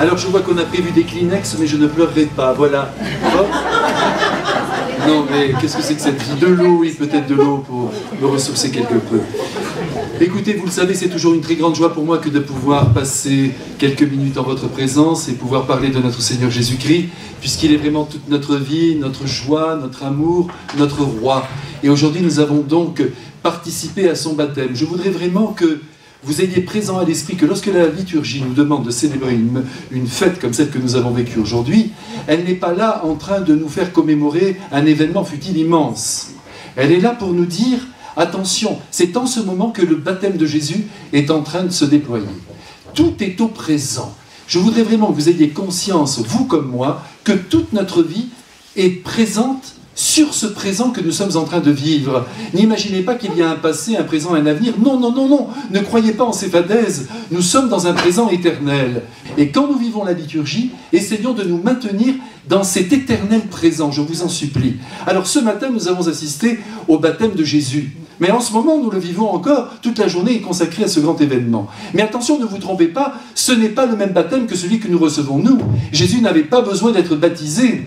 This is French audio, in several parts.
Alors je vois qu'on a prévu des Kleenex, mais je ne pleurerai pas, voilà. Hop. Non mais qu'est-ce que c'est que cette vie? De l'eau, oui, peut-être de l'eau pour me ressourcer quelque peu. Écoutez, vous le savez, c'est toujours une très grande joie pour moi que de pouvoir passer quelques minutes en votre présence et pouvoir parler de notre Seigneur Jésus-Christ, puisqu'il est vraiment toute notre vie, notre joie, notre amour, notre roi. Et aujourd'hui, nous avons donc participé à son baptême. Je voudrais vraiment que vous ayez présent à l'esprit que lorsque la liturgie nous demande de célébrer une fête comme celle que nous avons vécue aujourd'hui, elle n'est pas là en train de nous faire commémorer un événement fut-il immense. Elle est là pour nous dire, attention, c'est en ce moment que le baptême de Jésus est en train de se déployer. Tout est au présent. Je voudrais vraiment que vous ayez conscience, vous comme moi, que toute notre vie est présente sur ce présent que nous sommes en train de vivre. N'imaginez pas qu'il y a un passé, un présent, un avenir. Non, non, non, non. Ne croyez pas en ces fadaises. Nous sommes dans un présent éternel. Et quand nous vivons la liturgie, essayons de nous maintenir dans cet éternel présent, je vous en supplie. Alors ce matin, nous avons assisté au baptême de Jésus. Mais en ce moment, nous le vivons encore, toute la journée est consacrée à ce grand événement. Mais attention, ne vous trompez pas, ce n'est pas le même baptême que celui que nous recevons nous. Jésus n'avait pas besoin d'être baptisé.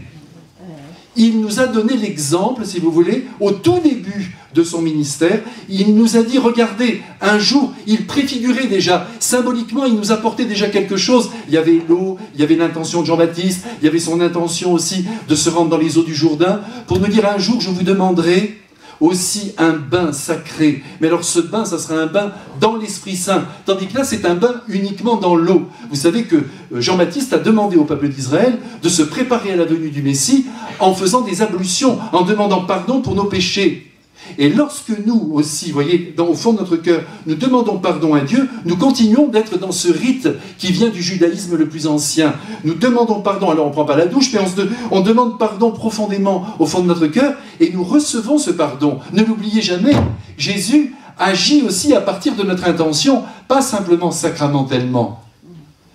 Il nous a donné l'exemple, si vous voulez, au tout début de son ministère. Il nous a dit, regardez, un jour, il préfigurait déjà, symboliquement, il nous apportait déjà quelque chose. Il y avait l'eau, il y avait l'intention de Jean-Baptiste, il y avait son intention aussi de se rendre dans les eaux du Jourdain, pour nous dire, un jour, je vous demanderai aussi un bain sacré. Mais alors ce bain, ça sera un bain dans l'Esprit Saint. Tandis que là, c'est un bain uniquement dans l'eau. Vous savez que Jean-Baptiste a demandé au peuple d'Israël de se préparer à la venue du Messie en faisant des ablutions, en demandant pardon pour nos péchés. Et lorsque nous aussi, vous voyez, au fond de notre cœur, nous demandons pardon à Dieu, nous continuons d'être dans ce rite qui vient du judaïsme le plus ancien. Nous demandons pardon, alors on ne prend pas la douche, mais on demande pardon profondément au fond de notre cœur, et nous recevons ce pardon. Ne l'oubliez jamais, Jésus agit aussi à partir de notre intention, pas simplement sacramentellement.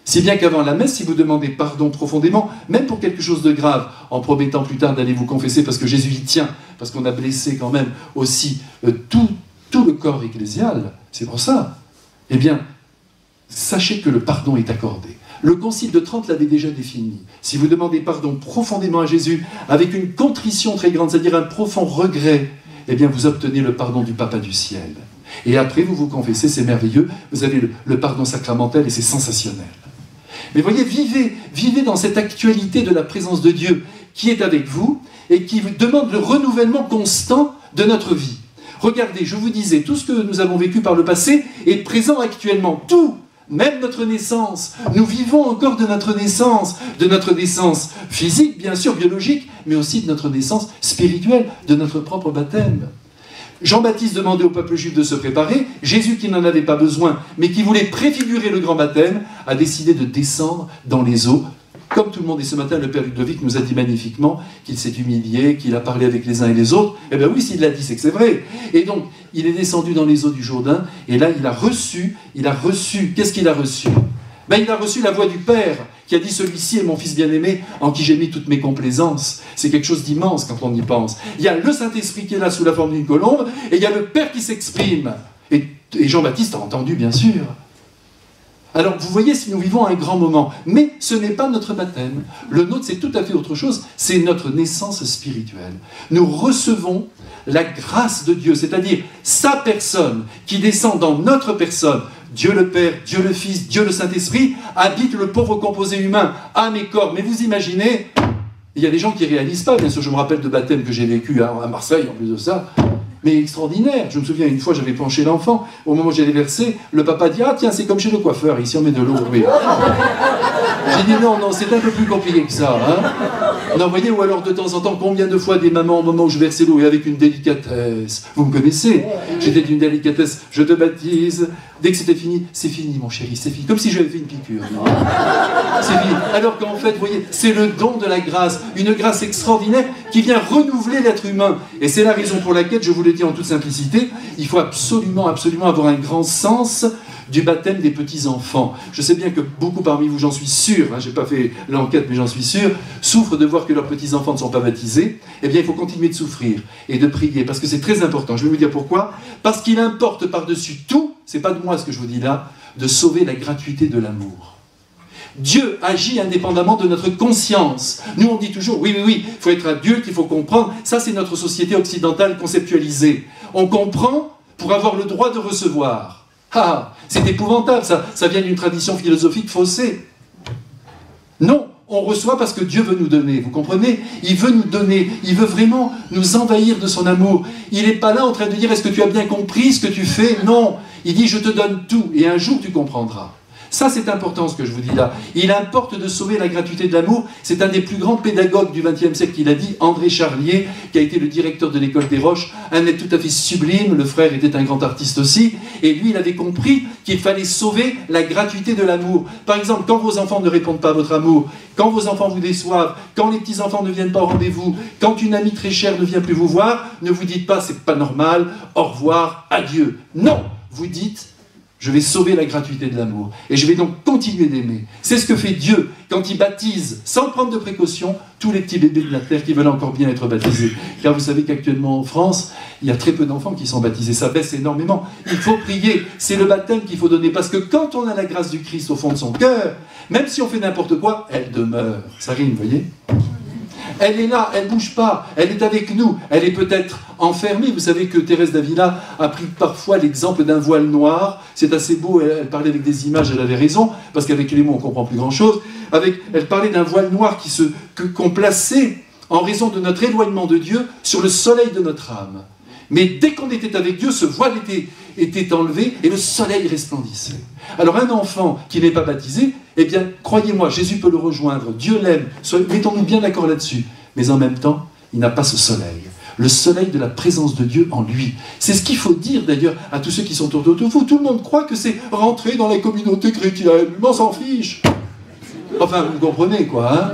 Si bien qu'avant la messe, si vous demandez pardon profondément, même pour quelque chose de grave, en promettant plus tard d'aller vous confesser, parce que Jésus y tient, parce qu'on a blessé quand même aussi tout le corps ecclésial, c'est pour ça, eh bien, sachez que le pardon est accordé. Le Concile de Trente l'avait déjà défini. Si vous demandez pardon profondément à Jésus, avec une contrition très grande, c'est-à-dire un profond regret, eh bien, vous obtenez le pardon du Papa du ciel. Et après, vous vous confessez, c'est merveilleux, vous avez le pardon sacramentel et c'est sensationnel. Mais voyez, vivez dans cette actualité de la présence de Dieu qui est avec vous et qui vous demande le renouvellement constant de notre vie. Regardez, je vous disais, tout ce que nous avons vécu par le passé est présent actuellement. Tout, même notre naissance. Nous vivons encore de notre naissance physique, bien sûr, biologique, mais aussi de notre naissance spirituelle, de notre propre baptême. Jean-Baptiste demandait au peuple juif de se préparer. Jésus, qui n'en avait pas besoin, mais qui voulait préfigurer le grand baptême, a décidé de descendre dans les eaux. Comme tout le monde, et ce matin, le Père Ludovic nous a dit magnifiquement qu'il s'est humilié, qu'il a parlé avec les uns et les autres. Eh bien oui, s'il l'a dit, c'est que c'est vrai. Et donc, il est descendu dans les eaux du Jourdain, et là, il a reçu, qu'est-ce qu'il a reçu? Ben, il a reçu la voix du Père, qui a dit « Celui-ci est mon Fils bien-aimé, en qui j'ai mis toutes mes complaisances ». C'est quelque chose d'immense quand on y pense. Il y a le Saint-Esprit qui est là sous la forme d'une colombe, et il y a le Père qui s'exprime. Et Jean-Baptiste a entendu, bien sûr. Alors, vous voyez, si nous vivons un grand moment, mais ce n'est pas notre baptême. Le nôtre, c'est tout à fait autre chose. C'est notre naissance spirituelle. Nous recevons la grâce de Dieu, c'est-à-dire sa personne qui descend dans notre personne. Dieu le Père, Dieu le Fils, Dieu le Saint-Esprit habite le pauvre composé humain, âme et corps. Mais vous imaginez, il y a des gens qui ne réalisent pas. Bien sûr, je me rappelle de baptême que j'ai vécu à Marseille, en plus de ça. Mais extraordinaire. Je me souviens, une fois, j'avais penché l'enfant. Au moment où j'allais verser, le papa dit « Ah tiens, c'est comme chez le coiffeur, ici on met de l'eau. » J'ai dit « Non, non, c'est un peu plus compliqué que ça. Hein. » Non, vous voyez, ou alors de temps en temps, combien de fois des mamans, au moment où je versais l'eau, et avec une délicatesse. Vous me connaissez. J'étais d'une délicatesse. Je te baptise. Dès que c'était fini, c'est fini, mon chéri, c'est fini. Comme si j'avais fait une piqûre. C'est fini. Alors qu'en fait, vous voyez, c'est le don de la grâce. Une grâce extraordinaire qui vient renouveler l'être humain. Et c'est la raison pour laquelle, je vous le dis en toute simplicité, il faut absolument, absolument avoir un grand sens du baptême des petits-enfants. Je sais bien que beaucoup parmi vous, j'en suis sûr, hein, je n'ai pas fait l'enquête, mais j'en suis sûr, souffrent de voir que leurs petits-enfants ne sont pas baptisés. Eh bien, il faut continuer de souffrir et de prier, parce que c'est très important. Je vais vous dire pourquoi. Parce qu'il importe par-dessus tout, c'est pas de moi ce que je vous dis là, de sauver la gratuité de l'amour. Dieu agit indépendamment de notre conscience. Nous, on dit toujours, oui, il faut être adulte, il faut comprendre. Ça, c'est notre société occidentale conceptualisée. On comprend pour avoir le droit de recevoir. Ah, c'est épouvantable, ça vient d'une tradition philosophique faussée. Non, on reçoit parce que Dieu veut nous donner, vous comprenez? Il veut nous donner, il veut vraiment nous envahir de son amour. Il n'est pas là en train de dire, est-ce que tu as bien compris ce que tu fais? Non, il dit, je te donne tout, et un jour tu comprendras. Ça, c'est important ce que je vous dis là. Il importe de sauver la gratuité de l'amour. C'est un des plus grands pédagogues du XXe siècle qui l'a dit, André Charlier, qui a été le directeur de l'école des Roches, un être tout à fait sublime. Le frère était un grand artiste aussi. Et lui, il avait compris qu'il fallait sauver la gratuité de l'amour. Par exemple, quand vos enfants ne répondent pas à votre amour, quand vos enfants vous déçoivent, quand les petits-enfants ne viennent pas au rendez-vous, quand une amie très chère ne vient plus vous voir, ne vous dites pas, c'est pas normal, au revoir, adieu. Non, vous dites, je vais sauver la gratuité de l'amour. Et je vais donc continuer d'aimer. C'est ce que fait Dieu quand il baptise, sans prendre de précaution, tous les petits bébés de la terre qui veulent encore bien être baptisés. Car vous savez qu'actuellement en France, il y a très peu d'enfants qui sont baptisés. Ça baisse énormément. Il faut prier. C'est le baptême qu'il faut donner. Parce que quand on a la grâce du Christ au fond de son cœur, même si on fait n'importe quoi, elle demeure. Ça rime, vous voyez ? Elle est là, elle ne bouge pas, elle est avec nous, elle est peut-être enfermée. Vous savez que Thérèse d'Avila a pris parfois l'exemple d'un voile noir. C'est assez beau, elle parlait avec des images, elle avait raison, parce qu'avec les mots on ne comprend plus grand-chose. Elle parlait d'un voile noir qu'on plaçait en raison de notre éloignement de Dieu sur le soleil de notre âme. Mais dès qu'on était avec Dieu, ce voile était enlevé et le soleil resplendissait. Alors un enfant qui n'est pas baptisé, eh bien, croyez-moi, Jésus peut le rejoindre, Dieu l'aime, mettons-nous bien d'accord là-dessus. Mais en même temps, il n'a pas ce soleil. Le soleil de la présence de Dieu en lui. C'est ce qu'il faut dire d'ailleurs à tous ceux qui sont autour de vous. Tout le monde croit que c'est rentrer dans la communauté chrétienne, mais on s'en fiche. Enfin, vous comprenez quoi, hein?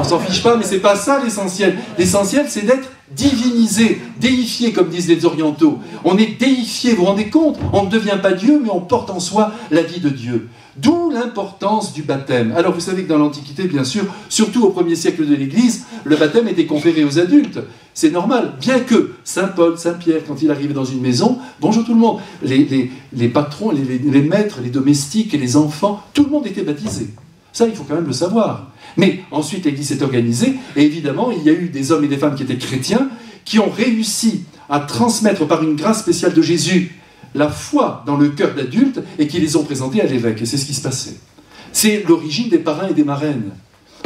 On s'en fiche pas, mais c'est pas ça l'essentiel. L'essentiel, c'est d'être divinisé, déifié, comme disent les orientaux. On est déifié, vous vous rendez compte? On ne devient pas Dieu, mais on porte en soi la vie de Dieu. D'où l'importance du baptême. Alors vous savez que dans l'Antiquité, bien sûr, surtout au 1er siècle de l'Église, le baptême était conféré aux adultes. C'est normal, bien que Saint Paul, Saint Pierre, quand il arrivait dans une maison, bonjour tout le monde, les patrons, les maîtres, les domestiques et les enfants, tout le monde était baptisé. Ça, il faut quand même le savoir. Mais ensuite, l'Église s'est organisée, et évidemment, il y a eu des hommes et des femmes qui étaient chrétiens, qui ont réussi à transmettre par une grâce spéciale de Jésus la foi dans le cœur d'adultes, et qui les ont présentés à l'évêque. Et c'est ce qui se passait. C'est l'origine des parrains et des marraines.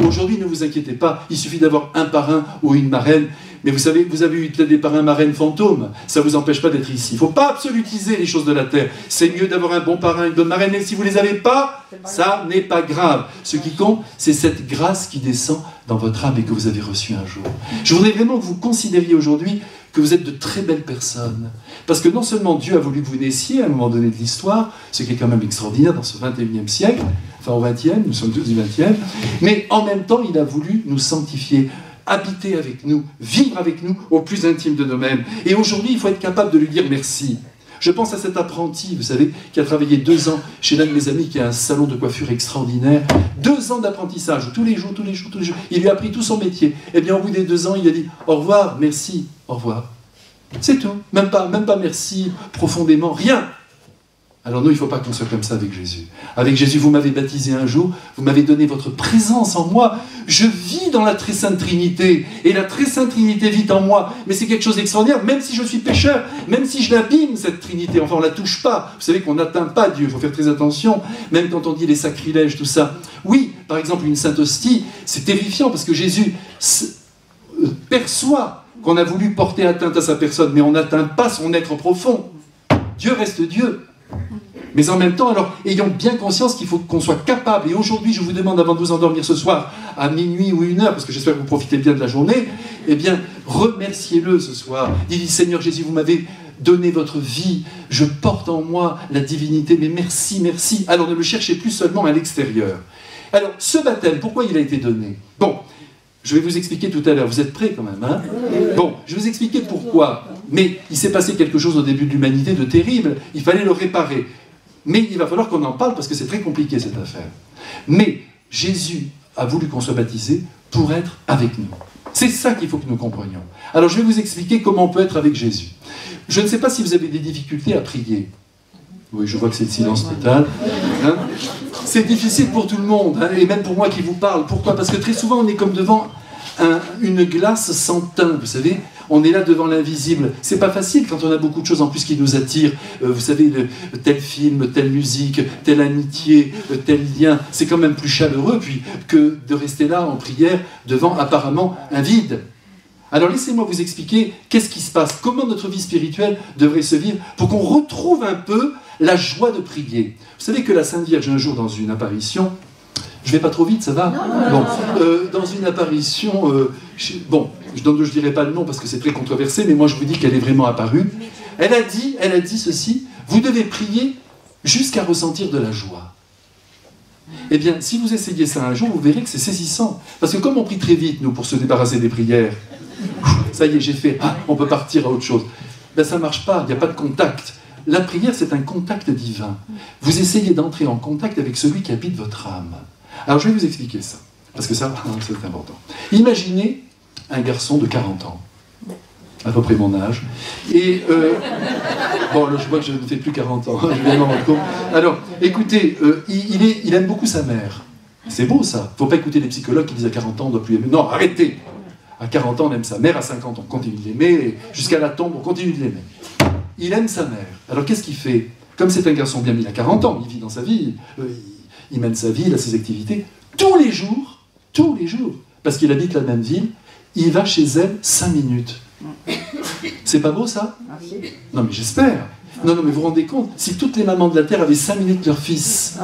Aujourd'hui, ne vous inquiétez pas, il suffit d'avoir un parrain ou une marraine. Mais vous savez, vous avez eu des parrains marraines fantômes, ça ne vous empêche pas d'être ici. Il ne faut pas absolutiser les choses de la terre. C'est mieux d'avoir un bon parrain, une bonne marraine, mais si vous ne les avez pas, ça n'est pas grave. Ce qui compte, c'est cette grâce qui descend dans votre âme et que vous avez reçue un jour. Je voudrais vraiment que vous considériez aujourd'hui que vous êtes de très belles personnes. Parce que non seulement Dieu a voulu que vous naissiez à un moment donné de l'histoire, ce qui est quand même extraordinaire dans ce 21e siècle, enfin au 20e, nous sommes tous du 20e, mais en même temps, il a voulu nous sanctifier, habiter avec nous, vivre avec nous au plus intime de nous-mêmes. Et aujourd'hui, il faut être capable de lui dire merci. Je pense à cet apprenti, vous savez, qui a travaillé 2 ans chez l'un de mes amis qui a un salon de coiffure extraordinaire. 2 ans d'apprentissage, tous les jours. Il lui a appris tout son métier. Et bien, au bout des 2 ans, il a dit « Au revoir, merci, au revoir ». C'est tout. Même pas merci profondément, rien. Alors nous, il ne faut pas qu'on soit comme ça avec Jésus. Avec Jésus, vous m'avez baptisé un jour, vous m'avez donné votre présence en moi. Je vis dans la très sainte Trinité, et la très sainte Trinité vit en moi. Mais c'est quelque chose d'extraordinaire, même si je suis pécheur, même si je l'abîme, cette Trinité, enfin on ne la touche pas. Vous savez qu'on n'atteint pas Dieu, il faut faire très attention, même quand on dit les sacrilèges, tout ça. Oui, par exemple, une sainte hostie, c'est terrifiant, parce que Jésus perçoit qu'on a voulu porter atteinte à sa personne, mais on n'atteint pas son être profond. Dieu reste Dieu. Mais en même temps, alors, ayons bien conscience qu'il faut qu'on soit capable, et aujourd'hui, je vous demande, avant de vous endormir ce soir, à minuit ou 1h, parce que j'espère que vous profitez bien de la journée, eh bien, remerciez-le ce soir. Dites, Seigneur Jésus, vous m'avez donné votre vie, je porte en moi la divinité, mais merci, merci. Alors, ne le cherchez plus seulement à l'extérieur. Alors, ce baptême, pourquoi il a été donné? Bon, je vais vous expliquer tout à l'heure, vous êtes prêts quand même, hein? Bon, je vais vous expliquer pourquoi. Mais il s'est passé quelque chose au début de l'humanité de terrible, il fallait le réparer. Mais il va falloir qu'on en parle parce que c'est très compliqué cette affaire. Mais Jésus a voulu qu'on soit baptisé pour être avec nous. C'est ça qu'il faut que nous comprenions. Alors je vais vous expliquer comment on peut être avec Jésus. Je ne sais pas si vous avez des difficultés à prier. Oui, je vois que c'est le silence total. Hein? c'est difficile pour tout le monde, hein, et même pour moi qui vous parle. Pourquoi? Parce que très souvent, on est comme devant une glace sans teint, vous savez. On est là devant l'invisible. C'est pas facile quand on a beaucoup de choses en plus qui nous attirent. Vous savez, tel film, telle musique, telle amitié, tel lien. C'est quand même plus chaleureux puis, que de rester là en prière devant apparemment un vide. Alors laissez-moi vous expliquer qu'est-ce qui se passe, comment notre vie spirituelle devrait se vivre pour qu'on retrouve un peu la joie de prier. Vous savez que la Sainte Vierge, un jour, dans une apparition, je vais pas trop vite, ça va? Bon, dans une apparition, bon, je ne dirai pas le nom parce que c'est très controversé, mais moi je vous dis qu'elle est vraiment apparue. Elle a dit ceci, vous devez prier jusqu'à ressentir de la joie. Eh bien, si vous essayez ça un jour, vous verrez que c'est saisissant. Parce que comme on prie très vite, nous, pour se débarrasser des prières, ça y est, j'ai fait, on peut partir à autre chose. Ben ça ne marche pas, il n'y a pas de contact. La prière, c'est un contact divin. Vous essayez d'entrer en contact avec celui qui habite votre âme. Alors, je vais vous expliquer ça, parce que ça, c'est important. Imaginez un garçon de 40 ans, à peu près mon âge, et... bon, là, je vois que je ne fais plus 40 ans, je vais m'en rendre compte. Alors, écoutez, il aime beaucoup sa mère. C'est beau, ça. Il ne faut pas écouter les psychologues qui disent à 40 ans, on ne doit plus aimer. Non, arrêtez. À 40 ans, on aime sa mère, à 50 ans, on continue de l'aimer, et jusqu'à la tombe, on continue de l'aimer. Il aime sa mère. Alors, qu'est-ce qu'il fait? Comme c'est un garçon bien mis, il a 40 ans, il vit dans sa vie, il mène sa vie, il a ses activités. Tous les jours, parce qu'il habite la même ville, il va chez elle 5 minutes. C'est pas beau, ça? Non, mais j'espère. Non, mais vous vous rendez compte, si toutes les mamans de la Terre avaient 5 minutes leur fils,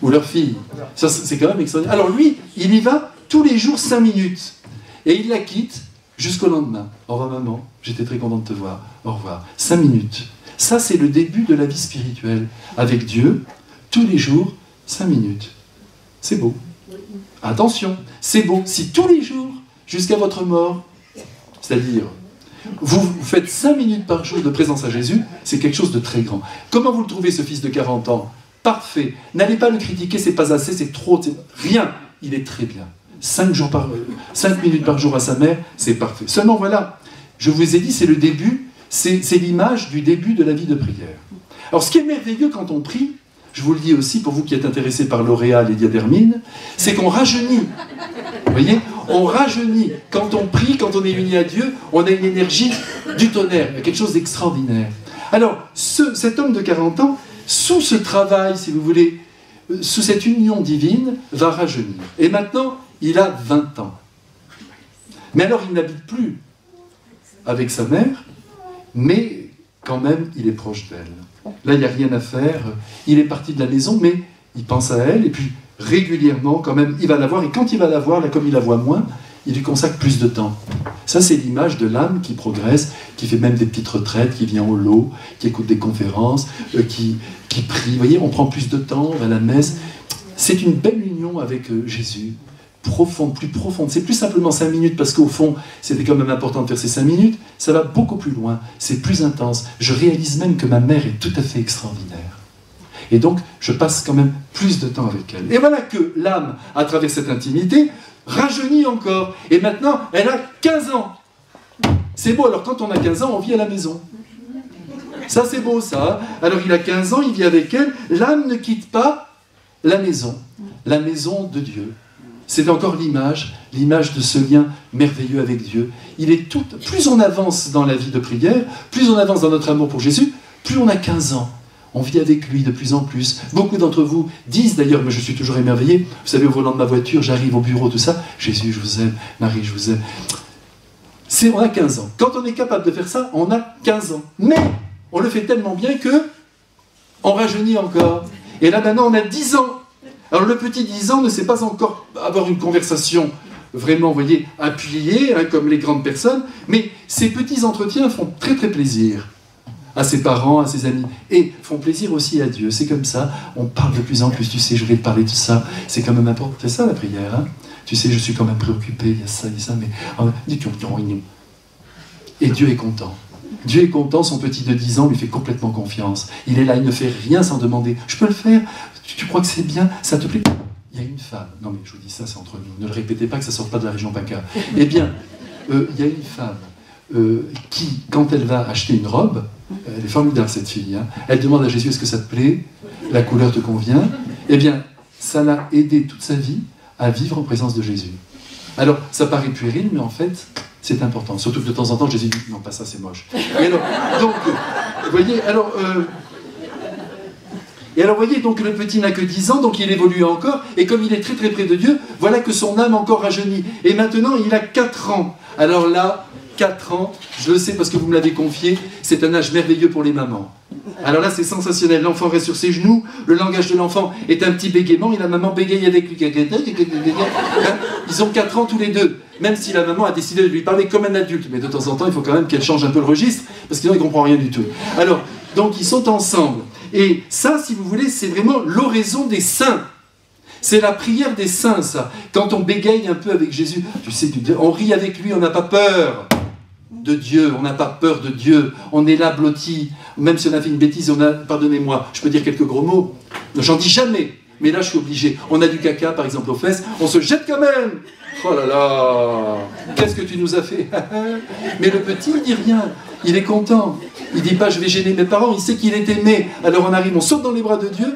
ou leur fille, ça c'est quand même extraordinaire. Alors lui, il y va tous les jours 5 minutes. Et il la quitte jusqu'au lendemain. Au revoir maman, j'étais très content de te voir. Au revoir. 5 minutes. Ça, c'est le début de la vie spirituelle. Avec Dieu, tous les jours, 5 minutes. C'est beau. Attention, c'est beau. Si tous les jours, jusqu'à votre mort, c'est-à-dire, vous faites 5 minutes par jour de présence à Jésus, c'est quelque chose de très grand. Comment vous le trouvez, ce fils de 40 ans? Parfait. N'allez pas le critiquer, c'est pas assez, c'est trop, c'est rien. Il est très bien. 5 minutes par jour à sa mère, c'est parfait. Seulement voilà, je vous ai dit, c'est le début, c'est l'image du début de la vie de prière. Alors ce qui est merveilleux quand on prie, je vous le dis aussi pour vous qui êtes intéressés par l'auréal et diadermine, c'est qu'on rajeunit. Vous voyez, on rajeunit. Quand on prie, quand on est uni à Dieu, on a une énergie du tonnerre. Il y a quelque chose d'extraordinaire. Alors, cet homme de 40 ans, sous ce travail, si vous voulez, sous cette union divine, va rajeunir. Et maintenant, il a 20 ans. Mais alors, il n'habite plus avec sa mère, mais quand même, il est proche d'elle. Là, il n'y a rien à faire. Il est parti de la maison, mais il pense à elle, et puis régulièrement, quand même, il va la voir, et quand il va la voir, là, comme il la voit moins, il lui consacre plus de temps. Ça, c'est l'image de l'âme qui progresse, qui fait même des petites retraites, qui vient au lot, qui écoute des conférences, qui prie. Vous voyez, on prend plus de temps, on va à la messe. C'est une belle union avec Jésus, profonde, plus profonde. C'est plus simplement 5 minutes, parce qu'au fond, c'était quand même important de faire ces 5 minutes. Ça va beaucoup plus loin, c'est plus intense. Je réalise même que ma mère est tout à fait extraordinaire. Et donc, je passe quand même plus de temps avec elle. Et voilà que l'âme, à travers cette intimité, rajeunit encore. Et maintenant, elle a 15 ans. C'est beau, alors quand on a 15 ans, on vit à la maison. Ça, c'est beau, ça. Alors, il a 15 ans, il vit avec elle. L'âme ne quitte pas la maison de Dieu. C'est encore l'image de ce lien merveilleux avec Dieu. Plus on avance dans la vie de prière, plus on avance dans notre amour pour Jésus, plus on a 15 ans. On vit avec lui de plus en plus. Beaucoup d'entre vous disent d'ailleurs, mais je suis toujours émerveillé, vous savez, au volant de ma voiture, j'arrive au bureau, tout ça, Jésus, je vous aime, Marie, je vous aime. On a 15 ans. Quand on est capable de faire ça, on a 15 ans. Mais on le fait tellement bien que on rajeunit encore. Et là maintenant, on a 10 ans. Alors le petit 10 ans ne sait pas encore avoir une conversation vraiment, vous voyez, appuyée, hein, comme les grandes personnes, mais ces petits entretiens font très très plaisir à ses parents, à ses amis, et font plaisir aussi à Dieu. C'est comme ça, on parle de plus en plus, tu sais, je vais te parler de ça, c'est quand même important, c'est ça la prière, hein. Tu sais, je suis quand même préoccupé, il y a ça, mais... Et Dieu est content. Dieu est content, son petit de 10 ans lui fait complètement confiance. Il est là, il ne fait rien sans demander. Je peux le faire? Tu crois que c'est bien? Ça te plaît? Il y a une femme. Non mais je vous dis ça, c'est entre nous. Ne le répétez pas que ça ne sort pas de la région PACA. Eh bien, il y a une femme qui, quand elle va acheter une robe, elle est formidable cette fille, hein, elle demande à Jésus, est-ce que ça te plaît? La couleur te convient? Eh bien, ça l'a aidé toute sa vie à vivre en présence de Jésus. Alors, ça paraît puéril, mais en fait, c'est important. Surtout que de temps en temps, Jésus dit, non, pas ça, c'est moche. Et alors, donc, vous voyez, alors... Et alors, vous voyez, donc le petit n'a que 10 ans, donc il évolue encore, et comme il est très très près de Dieu, voilà que son âme encore rajeunit. Et maintenant, il a 4 ans. Alors là, 4 ans, je le sais parce que vous me l'avez confié, c'est un âge merveilleux pour les mamans. Alors là, c'est sensationnel. L'enfant reste sur ses genoux, le langage de l'enfant est un petit bégaiement, et la maman bégaye avec lui. Ils ont 4 ans tous les deux, même si la maman a décidé de lui parler comme un adulte. Mais de temps en temps, il faut quand même qu'elle change un peu le registre, parce que sinon, il ne comprend rien du tout. Alors, donc, ils sont ensemble. Et ça, si vous voulez, c'est vraiment l'oraison des saints. C'est la prière des saints, ça. Quand on bégaye un peu avec Jésus, tu sais, on rit avec lui, on n'a pas peur de Dieu, on n'a pas peur de Dieu. On est là blotti. Même si on a fait une bêtise, pardonnez-moi, je peux dire quelques gros mots. J'en dis jamais, mais là, je suis obligé. On a du caca, par exemple, aux fesses, on se jette quand même. Oh là là, qu'est-ce que tu nous as fait? Mais le petit, il dit rien. Il est content. Il ne dit pas, je vais gêner mes parents. Il sait qu'il est aimé. Alors on arrive, on saute dans les bras de Dieu.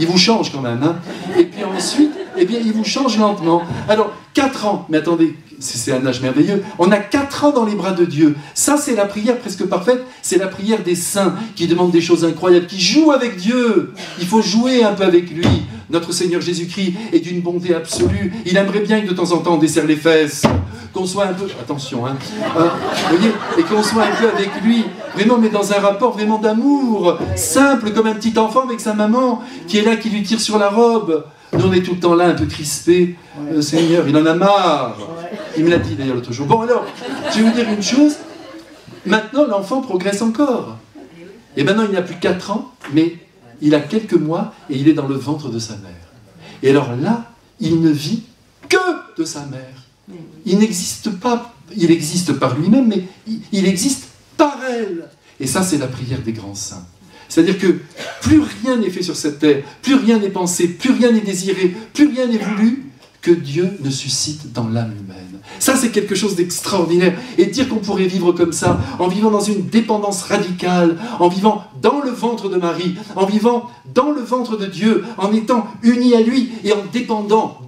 Il vous change quand même. Hein. Et puis ensuite, eh bien, il vous change lentement. Alors, 4 ans. Mais attendez, c'est un âge merveilleux. On a 4 ans dans les bras de Dieu. Ça, c'est la prière presque parfaite. C'est la prière des saints qui demandent des choses incroyables, qui jouent avec Dieu. Il faut jouer un peu avec lui. Notre Seigneur Jésus-Christ est d'une bonté absolue. Il aimerait bien que de temps en temps on desserre les fesses, qu'on soit un peu... Attention, hein, vous voyez, et qu'on soit un peu avec lui, vraiment, mais dans un rapport vraiment d'amour, simple, comme un petit enfant avec sa maman, qui est là, qui lui tire sur la robe. Nous, on est tout le temps là, un peu crispés. Le Seigneur, il en a marre. Il me l'a dit d'ailleurs l'autre jour. Bon, alors, je vais vous dire une chose. Maintenant, l'enfant progresse encore. Et maintenant, il n'a plus 4 ans, mais... il a quelques mois et il est dans le ventre de sa mère. Et alors là, il ne vit que de sa mère. Il n'existe pas, il existe par lui-même, mais il existe par elle. Et ça, c'est la prière des grands saints. C'est-à-dire que plus rien n'est fait sur cette terre, plus rien n'est pensé, plus rien n'est désiré, plus rien n'est voulu, que Dieu ne suscite dans l'âme humaine. Ça, c'est quelque chose d'extraordinaire. Et dire qu'on pourrait vivre comme ça, en vivant dans une dépendance radicale, en vivant dans le ventre de Marie, en vivant dans le ventre de Dieu, en étant unis à lui et en dépendant.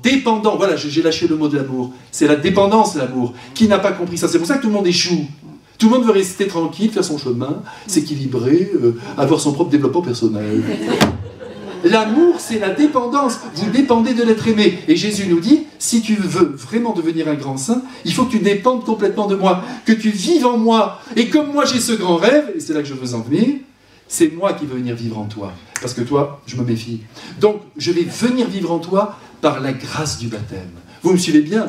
Voilà, j'ai lâché le mot de l'amour. C'est la dépendance, l'amour. Qui n'a pas compris ça? C'est pour ça que tout le monde échoue. Tout le monde veut rester tranquille, faire son chemin, s'équilibrer, avoir son propre développement personnel. L'amour, c'est la dépendance. Vous dépendez de l'être aimé. Et Jésus nous dit, si tu veux vraiment devenir un grand saint, il faut que tu dépendes complètement de moi, que tu vives en moi. Et comme moi, j'ai ce grand rêve, et c'est là que je veux en venir, c'est moi qui veux venir vivre en toi. Parce que toi, je me méfie. Donc, je vais venir vivre en toi par la grâce du baptême. Vous me suivez bien?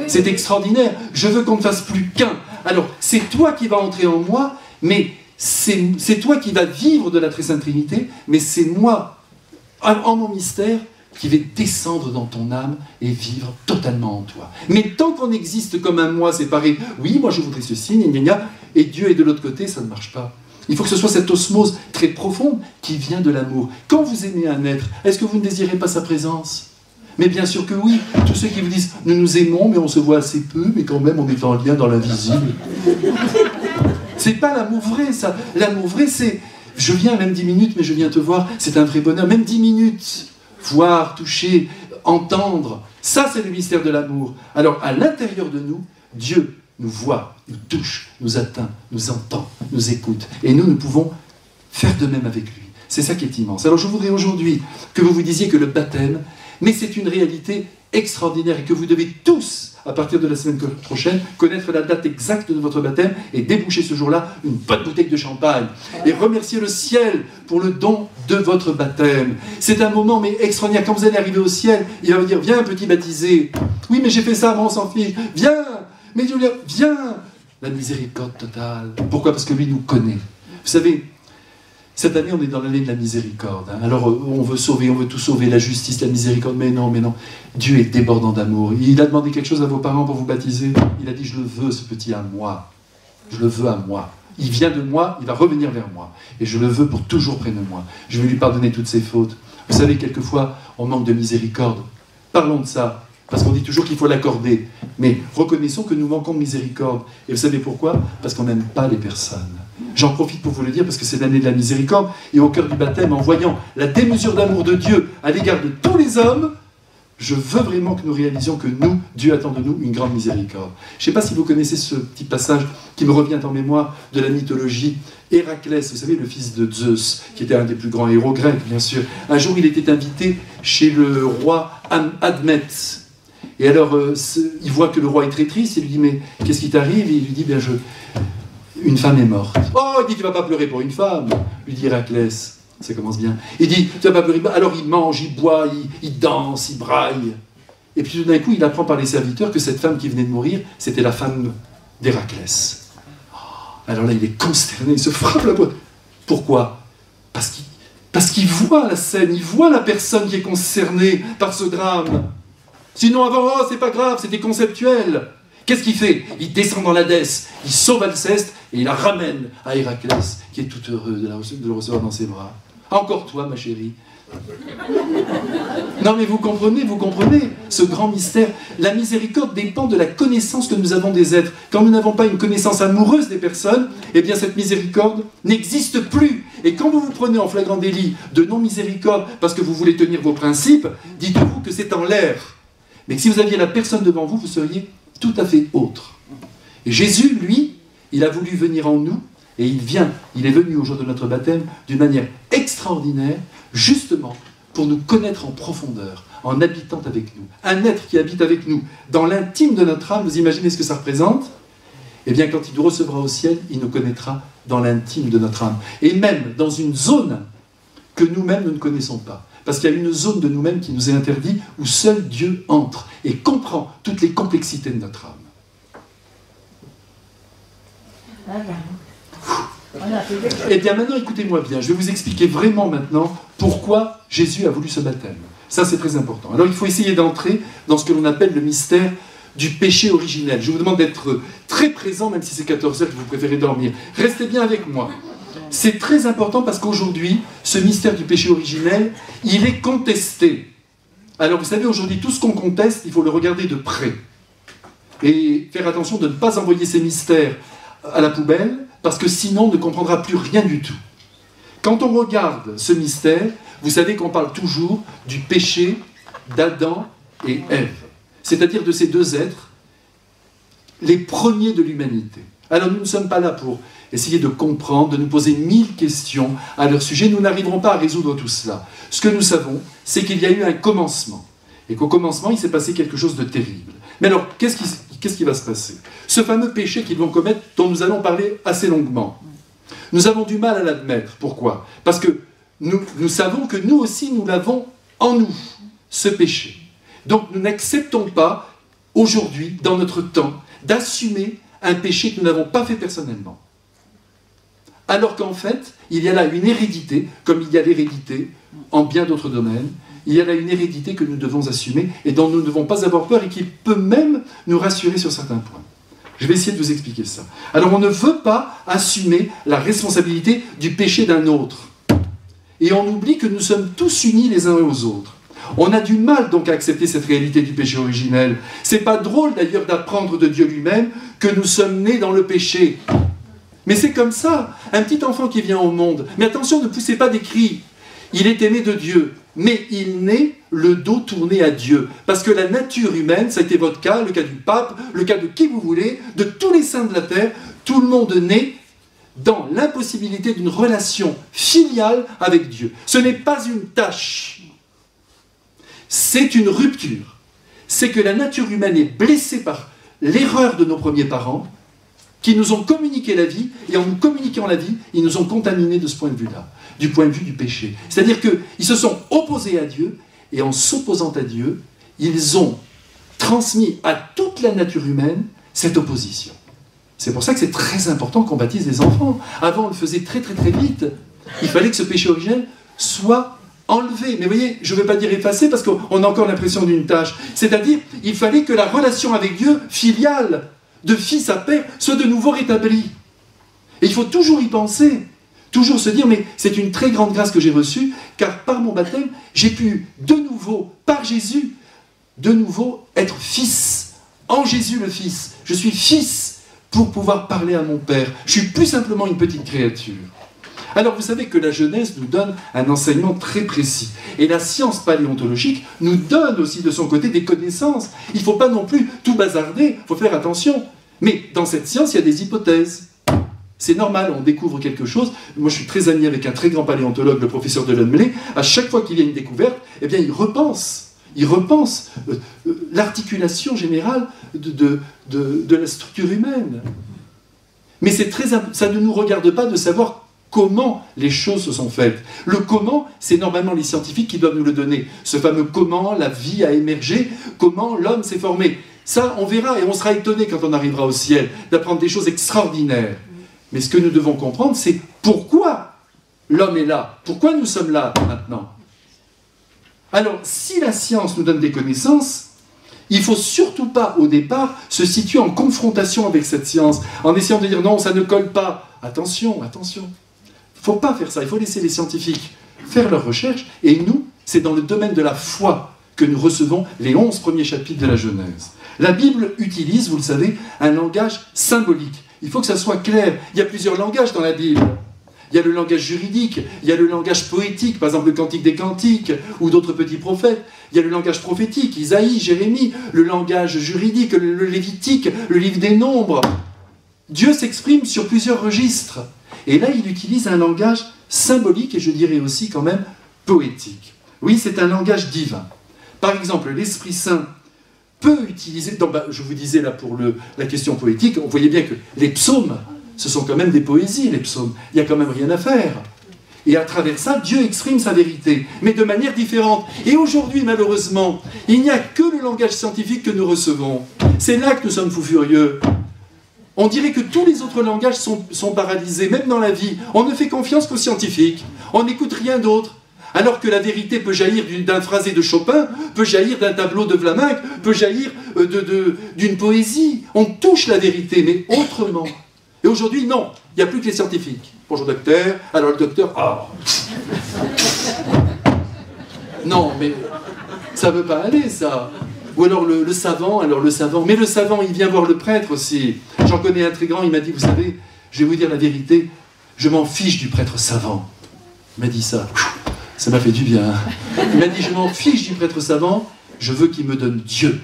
C'est extraordinaire. Je veux qu'on ne fasse plus qu'un. Alors, c'est toi qui vas entrer en moi, mais c'est toi qui vas vivre de la Très Sainte Trinité, mais c'est moi, en mon mystère, qui vais descendre dans ton âme et vivre totalement en toi. Mais tant qu'on existe comme un moi séparé, oui, moi je voudrais ceci, gna gna, et Dieu est de l'autre côté, ça ne marche pas. Il faut que ce soit cette osmose très profonde qui vient de l'amour. Quand vous aimez un être, est-ce que vous ne désirez pas sa présence? Mais bien sûr que oui. Tous ceux qui vous disent « nous nous aimons, mais on se voit assez peu, mais quand même on est en lien dans l'invisible ». C'est pas l'amour vrai, ça. L'amour vrai, c'est « je viens même 10 minutes, mais je viens te voir ». C'est un vrai bonheur, même 10 minutes. Voir, toucher, entendre. Ça, c'est le mystère de l'amour. Alors, à l'intérieur de nous, Dieu nous voit, nous touche, nous atteint, nous entend, nous écoute. Et nous pouvons faire de même avec lui. C'est ça qui est immense. Alors, je voudrais aujourd'hui que vous vous disiez que le baptême, mais c'est une réalité extraordinaire et que vous devez tous, à partir de la semaine prochaine, connaître la date exacte de votre baptême et déboucher ce jour-là une bonne bouteille de champagne et remercier le ciel pour le don de votre baptême. C'est un moment mais extraordinaire. Quand vous allez arriver au ciel, il va vous dire « Viens, petit baptisé. Oui, mais j'ai fait ça, moi on s'en fiche. Viens. Mais Dieu, viens. » La miséricorde totale. Pourquoi? Parce que lui nous connaît. Vous savez, cette année, on est dans l'année de la miséricorde. Hein. Alors, on veut sauver, on veut tout sauver, la justice, la miséricorde, mais non, mais non. Dieu est débordant d'amour. Il a demandé quelque chose à vos parents pour vous baptiser. Il a dit, je le veux, ce petit à moi. Je le veux à moi. Il vient de moi, il va revenir vers moi. Et je le veux pour toujours près de moi. Je vais lui pardonner toutes ses fautes. Vous savez, quelquefois, on manque de miséricorde. Parlons de ça. Parce qu'on dit toujours qu'il faut l'accorder. Mais reconnaissons que nous manquons de miséricorde. Et vous savez pourquoi? Parce qu'on n'aime pas les personnes. J'en profite pour vous le dire parce que c'est l'année de la miséricorde, et au cœur du baptême, en voyant la démesure d'amour de Dieu à l'égard de tous les hommes, je veux vraiment que nous réalisions que nous, Dieu attend de nous une grande miséricorde. Je ne sais pas si vous connaissez ce petit passage qui me revient en mémoire de la mythologie. Héraclès, vous savez, le fils de Zeus, qui était un des plus grands héros grecs, bien sûr. Un jour, il était invité chez le roi Admet. Et alors, il voit que le roi est très triste, il lui dit « Mais qu'est-ce qui t'arrive ?» Et il lui dit « Une femme est morte. » « Oh, il dit « Tu ne vas pas pleurer pour une femme !» lui dit Héraclès. Ça commence bien. Il dit, tu vas pas pleurer. Alors il mange, il boit, il danse, il braille. Et puis tout d'un coup, il apprend par les serviteurs que cette femme qui venait de mourir, c'était la femme d'Héraclès. Alors là, il est consterné, il se frappe la poitrine. Pourquoi? Parce qu'il voit la scène, il voit la personne qui est concernée par ce drame. Sinon avant, oh, c'est pas grave, c'était conceptuel. Qu'est-ce qu'il fait? Il descend dans l'Hadès, il sauve Alceste et il la ramène à Héraclès, qui est tout heureux de le recevoir dans ses bras. Encore toi, ma chérie. Non mais vous comprenez, ce grand mystère. La miséricorde dépend de la connaissance que nous avons des êtres. Quand nous n'avons pas une connaissance amoureuse des personnes, eh bien cette miséricorde n'existe plus. Et quand vous vous prenez en flagrant délit de non-miséricorde parce que vous voulez tenir vos principes, dites-vous que c'est en l'air. Mais que si vous aviez la personne devant vous, vous seriez tout à fait autre. Et Jésus, lui, il a voulu venir en nous. Et il est venu au jour de notre baptême d'une manière extraordinaire, justement pour nous connaître en profondeur, en habitant avec nous. Un être qui habite avec nous dans l'intime de notre âme, vous imaginez ce que ça représente? Eh bien, quand il nous recevra au ciel, il nous connaîtra dans l'intime de notre âme. Et même dans une zone que nous-mêmes nous ne connaissons pas. Parce qu'il y a une zone de nous-mêmes qui nous est interdite, où seul Dieu entre et comprend toutes les complexités de notre âme. Eh bien maintenant, écoutez-moi bien, je vais vous expliquer vraiment maintenant pourquoi Jésus a voulu ce baptême. Ça, c'est très important. Alors, il faut essayer d'entrer dans ce que l'on appelle le mystère du péché originel. Je vous demande d'être très présent, même si c'est 14 heures que vous préférez dormir. Restez bien avec moi. C'est très important parce qu'aujourd'hui, ce mystère du péché originel, il est contesté. Alors, vous savez, aujourd'hui, tout ce qu'on conteste, il faut le regarder de près. Et faire attention de ne pas envoyer ces mystères à la poubelle, parce que sinon on ne comprendra plus rien du tout. Quand on regarde ce mystère, vous savez qu'on parle toujours du péché d'Adam et Ève, c'est-à-dire de ces deux êtres, les premiers de l'humanité. Alors nous ne sommes pas là pour essayer de comprendre, de nous poser 1000 questions à leur sujet, nous n'arriverons pas à résoudre tout cela. Ce que nous savons, c'est qu'il y a eu un commencement, et qu'au commencement, il s'est passé quelque chose de terrible. Mais alors, qu'est-ce qui va se passer? Ce fameux péché qu'ils vont commettre, dont nous allons parler assez longuement. Nous avons du mal à l'admettre. Pourquoi? Parce que nous savons que nous aussi, nous l'avons en nous, ce péché. Donc nous n'acceptons pas, aujourd'hui, dans notre temps, d'assumer un péché que nous n'avons pas fait personnellement. Alors qu'en fait, il y a là une hérédité, comme il y a l'hérédité en bien d'autres domaines. Il y a là une hérédité que nous devons assumer et dont nous ne devons pas avoir peur et qui peut même nous rassurer sur certains points. Je vais essayer de vous expliquer ça. Alors on ne veut pas assumer la responsabilité du péché d'un autre. Et on oublie que nous sommes tous unis les uns aux autres. On a du mal donc à accepter cette réalité du péché originel. C'est pas drôle d'ailleurs d'apprendre de Dieu lui-même que nous sommes nés dans le péché. Mais c'est comme ça. Un petit enfant qui vient au monde. Mais attention, ne poussez pas des cris. Il est aimé de Dieu. Mais il naît le dos tourné à Dieu. Parce que la nature humaine, ça a été votre cas, le cas du pape, le cas de qui vous voulez, de tous les saints de la terre, tout le monde naît dans l'impossibilité d'une relation filiale avec Dieu. Ce n'est pas une tâche. C'est une rupture. C'est que la nature humaine est blessée par l'erreur de nos premiers parents, qui nous ont communiqué la vie, et en nous communiquant la vie, ils nous ont contaminés de ce point de vue-là, du point de vue du péché. C'est-à-dire qu'ils se sont opposés à Dieu, et en s'opposant à Dieu, ils ont transmis à toute la nature humaine cette opposition. C'est pour ça que c'est très important qu'on baptise les enfants. Avant, on le faisait très très très vite. Il fallait que ce péché originel soit enlevé. Mais vous voyez, je ne veux pas dire effacé, parce qu'on a encore l'impression d'une tâche. C'est-à-dire, il fallait que la relation avec Dieu, filiale, de fils à père, soit de nouveau rétablie. Et il faut toujours y penser. Toujours se dire, mais c'est une très grande grâce que j'ai reçue, car par mon baptême, j'ai pu de nouveau, par Jésus, de nouveau être fils, en Jésus le Fils. Je suis fils pour pouvoir parler à mon Père. Je suis plus simplement une petite créature. Alors vous savez que la Genèse nous donne un enseignement très précis. Et la science paléontologique nous donne aussi de son côté des connaissances. Il ne faut pas non plus tout bazarder, il faut faire attention. Mais dans cette science, il y a des hypothèses. C'est normal, on découvre quelque chose. Moi, je suis très ami avec un très grand paléontologue, le professeur de Lunmeley. À chaque fois qu'il y a une découverte, eh bien, il repense l'articulation générale de la structure humaine. Mais ça ne nous regarde pas de savoir comment les choses se sont faites. Le comment, c'est normalement les scientifiques qui doivent nous le donner. Ce fameux comment la vie a émergé, comment l'homme s'est formé. Ça, on verra et on sera étonné quand on arrivera au ciel d'apprendre des choses extraordinaires. Mais ce que nous devons comprendre, c'est pourquoi l'homme est là, pourquoi nous sommes là maintenant. Alors, si la science nous donne des connaissances, il ne faut surtout pas, au départ, se situer en confrontation avec cette science, en essayant de dire non, ça ne colle pas. Attention, attention. Il ne faut pas faire ça, il faut laisser les scientifiques faire leurs recherches, et nous, c'est dans le domaine de la foi que nous recevons les 11 premiers chapitres de la Genèse. La Bible utilise, vous le savez, un langage symbolique. Il faut que ça soit clair. Il y a plusieurs langages dans la Bible. Il y a le langage juridique, il y a le langage poétique, par exemple le Cantique des Cantiques, ou d'autres petits prophètes. Il y a le langage prophétique, Isaïe, Jérémie, le langage juridique, le Lévitique, le livre des Nombres. Dieu s'exprime sur plusieurs registres. Et là, il utilise un langage symbolique, et je dirais aussi quand même poétique. Oui, c'est un langage divin. Par exemple, l'Esprit Saint peut utiliser... je vous disais là pour la question poétique, on voyait bien que les psaumes, ce sont quand même des poésies, les psaumes. Il n'y a quand même rien à faire. Et à travers ça, Dieu exprime sa vérité, mais de manière différente. Et aujourd'hui, malheureusement, il n'y a que le langage scientifique que nous recevons. C'est là que nous sommes fous furieux. On dirait que tous les autres langages sont paralysés, même dans la vie. On ne fait confiance qu'aux scientifiques. On n'écoute rien d'autre. Alors que la vérité peut jaillir d'un phrasé de Chopin, peut jaillir d'un tableau de Vlaminck, peut jaillir d'une poésie. On touche la vérité, mais autrement. Et aujourd'hui, non, il n'y a plus que les scientifiques. Bonjour docteur, alors le docteur... Non, mais ça ne veut pas aller, ça. Ou alors le savant, mais le savant, il vient voir le prêtre aussi. J'en connais un très grand, il m'a dit, vous savez, je vais vous dire la vérité, je m'en fiche du prêtre savant. Il m'a dit ça. Ça m'a fait du bien. Il m'a dit, je m'en fiche du prêtre savant, je veux qu'il me donne Dieu.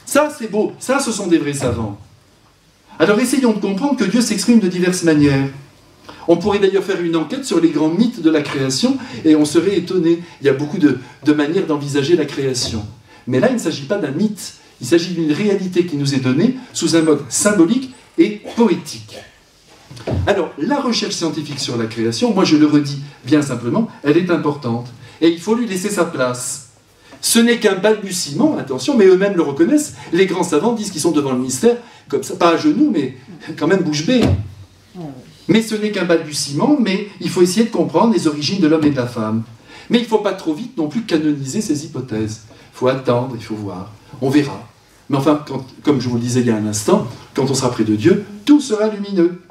Ça, c'est beau. Ça, ce sont des vrais savants. Alors, essayons de comprendre que Dieu s'exprime de diverses manières. On pourrait d'ailleurs faire une enquête sur les grands mythes de la création, et on serait étonné. Il y a beaucoup de manières d'envisager la création. Mais là, il ne s'agit pas d'un mythe. Il s'agit d'une réalité qui nous est donnée sous un mode symbolique et poétique. Alors, la recherche scientifique sur la création, moi je le redis bien simplement, elle est importante. Et il faut lui laisser sa place. Ce n'est qu'un balbutiement, attention, mais eux-mêmes le reconnaissent. Les grands savants disent qu'ils sont devant le mystère, comme ça, pas à genoux, mais quand même bouche bée. Mais ce n'est qu'un balbutiement, mais il faut essayer de comprendre les origines de l'homme et de la femme. Mais il ne faut pas trop vite non plus canoniser ces hypothèses. Il faut attendre, il faut voir. On verra. Mais enfin, comme je vous le disais il y a un instant, quand on sera près de Dieu, tout sera lumineux.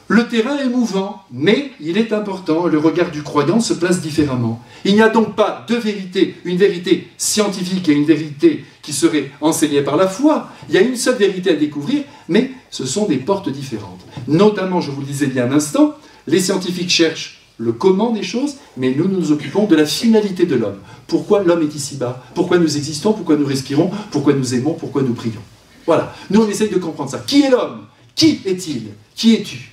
Le terrain est mouvant, mais il est important, le regard du croyant se place différemment. Il n'y a donc pas deux vérités, une vérité scientifique et une vérité qui serait enseignée par la foi. Il y a une seule vérité à découvrir, mais ce sont des portes différentes. Notamment, je vous le disais il y a un instant, les scientifiques cherchent le comment des choses, mais nous nous occupons de la finalité de l'homme. Pourquoi l'homme est ici-bas? Pourquoi nous existons? Pourquoi nous respirons? Pourquoi nous aimons? Pourquoi nous prions? Voilà, nous on essaye de comprendre ça. Qui est l'homme? Qui est-il? Qui es-tu?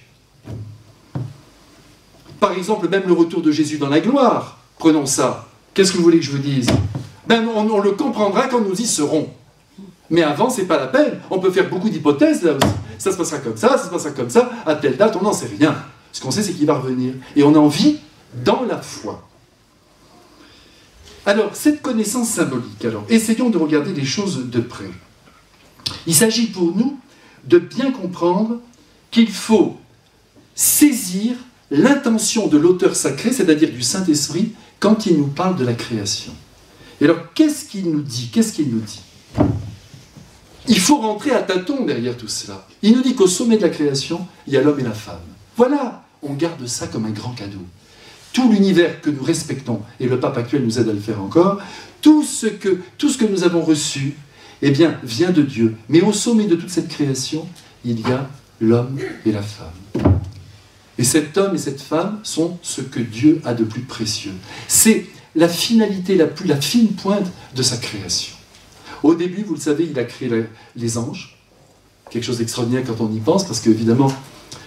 Par exemple, même le retour de Jésus dans la gloire, prenons ça. Qu'est-ce que vous voulez que je vous dise? On le comprendra quand nous y serons. Mais avant, c'est pas la peine. On peut faire beaucoup d'hypothèses là aussi. Ça se passera comme ça se passera comme ça, à telle date, on n'en sait rien. Ce qu'on sait, c'est qu'il va revenir. Et on en vit dans la foi. Alors, cette connaissance symbolique, essayons de regarder les choses de près. Il s'agit pour nous de bien comprendre qu'il faut saisir l'intention de l'auteur sacré, c'est-à-dire du Saint-Esprit, quand il nous parle de la création. Et alors, qu'est-ce qu'il nous dit? Qu'est-ce qu'il nous dit? Il faut rentrer à tâtons derrière tout cela. Il nous dit qu'au sommet de la création, il y a l'homme et la femme. Voilà, on garde ça comme un grand cadeau. Tout l'univers que nous respectons, et le pape actuel nous aide à le faire encore, tout ce que nous avons reçu, eh bien, vient de Dieu. Mais au sommet de toute cette création, il y a l'homme et la femme. Et cet homme et cette femme sont ce que Dieu a de plus précieux. C'est la finalité, la fine pointe de sa création. Au début, vous le savez, il a créé les anges. Quelque chose d'extraordinaire quand on y pense, parce qu'évidemment,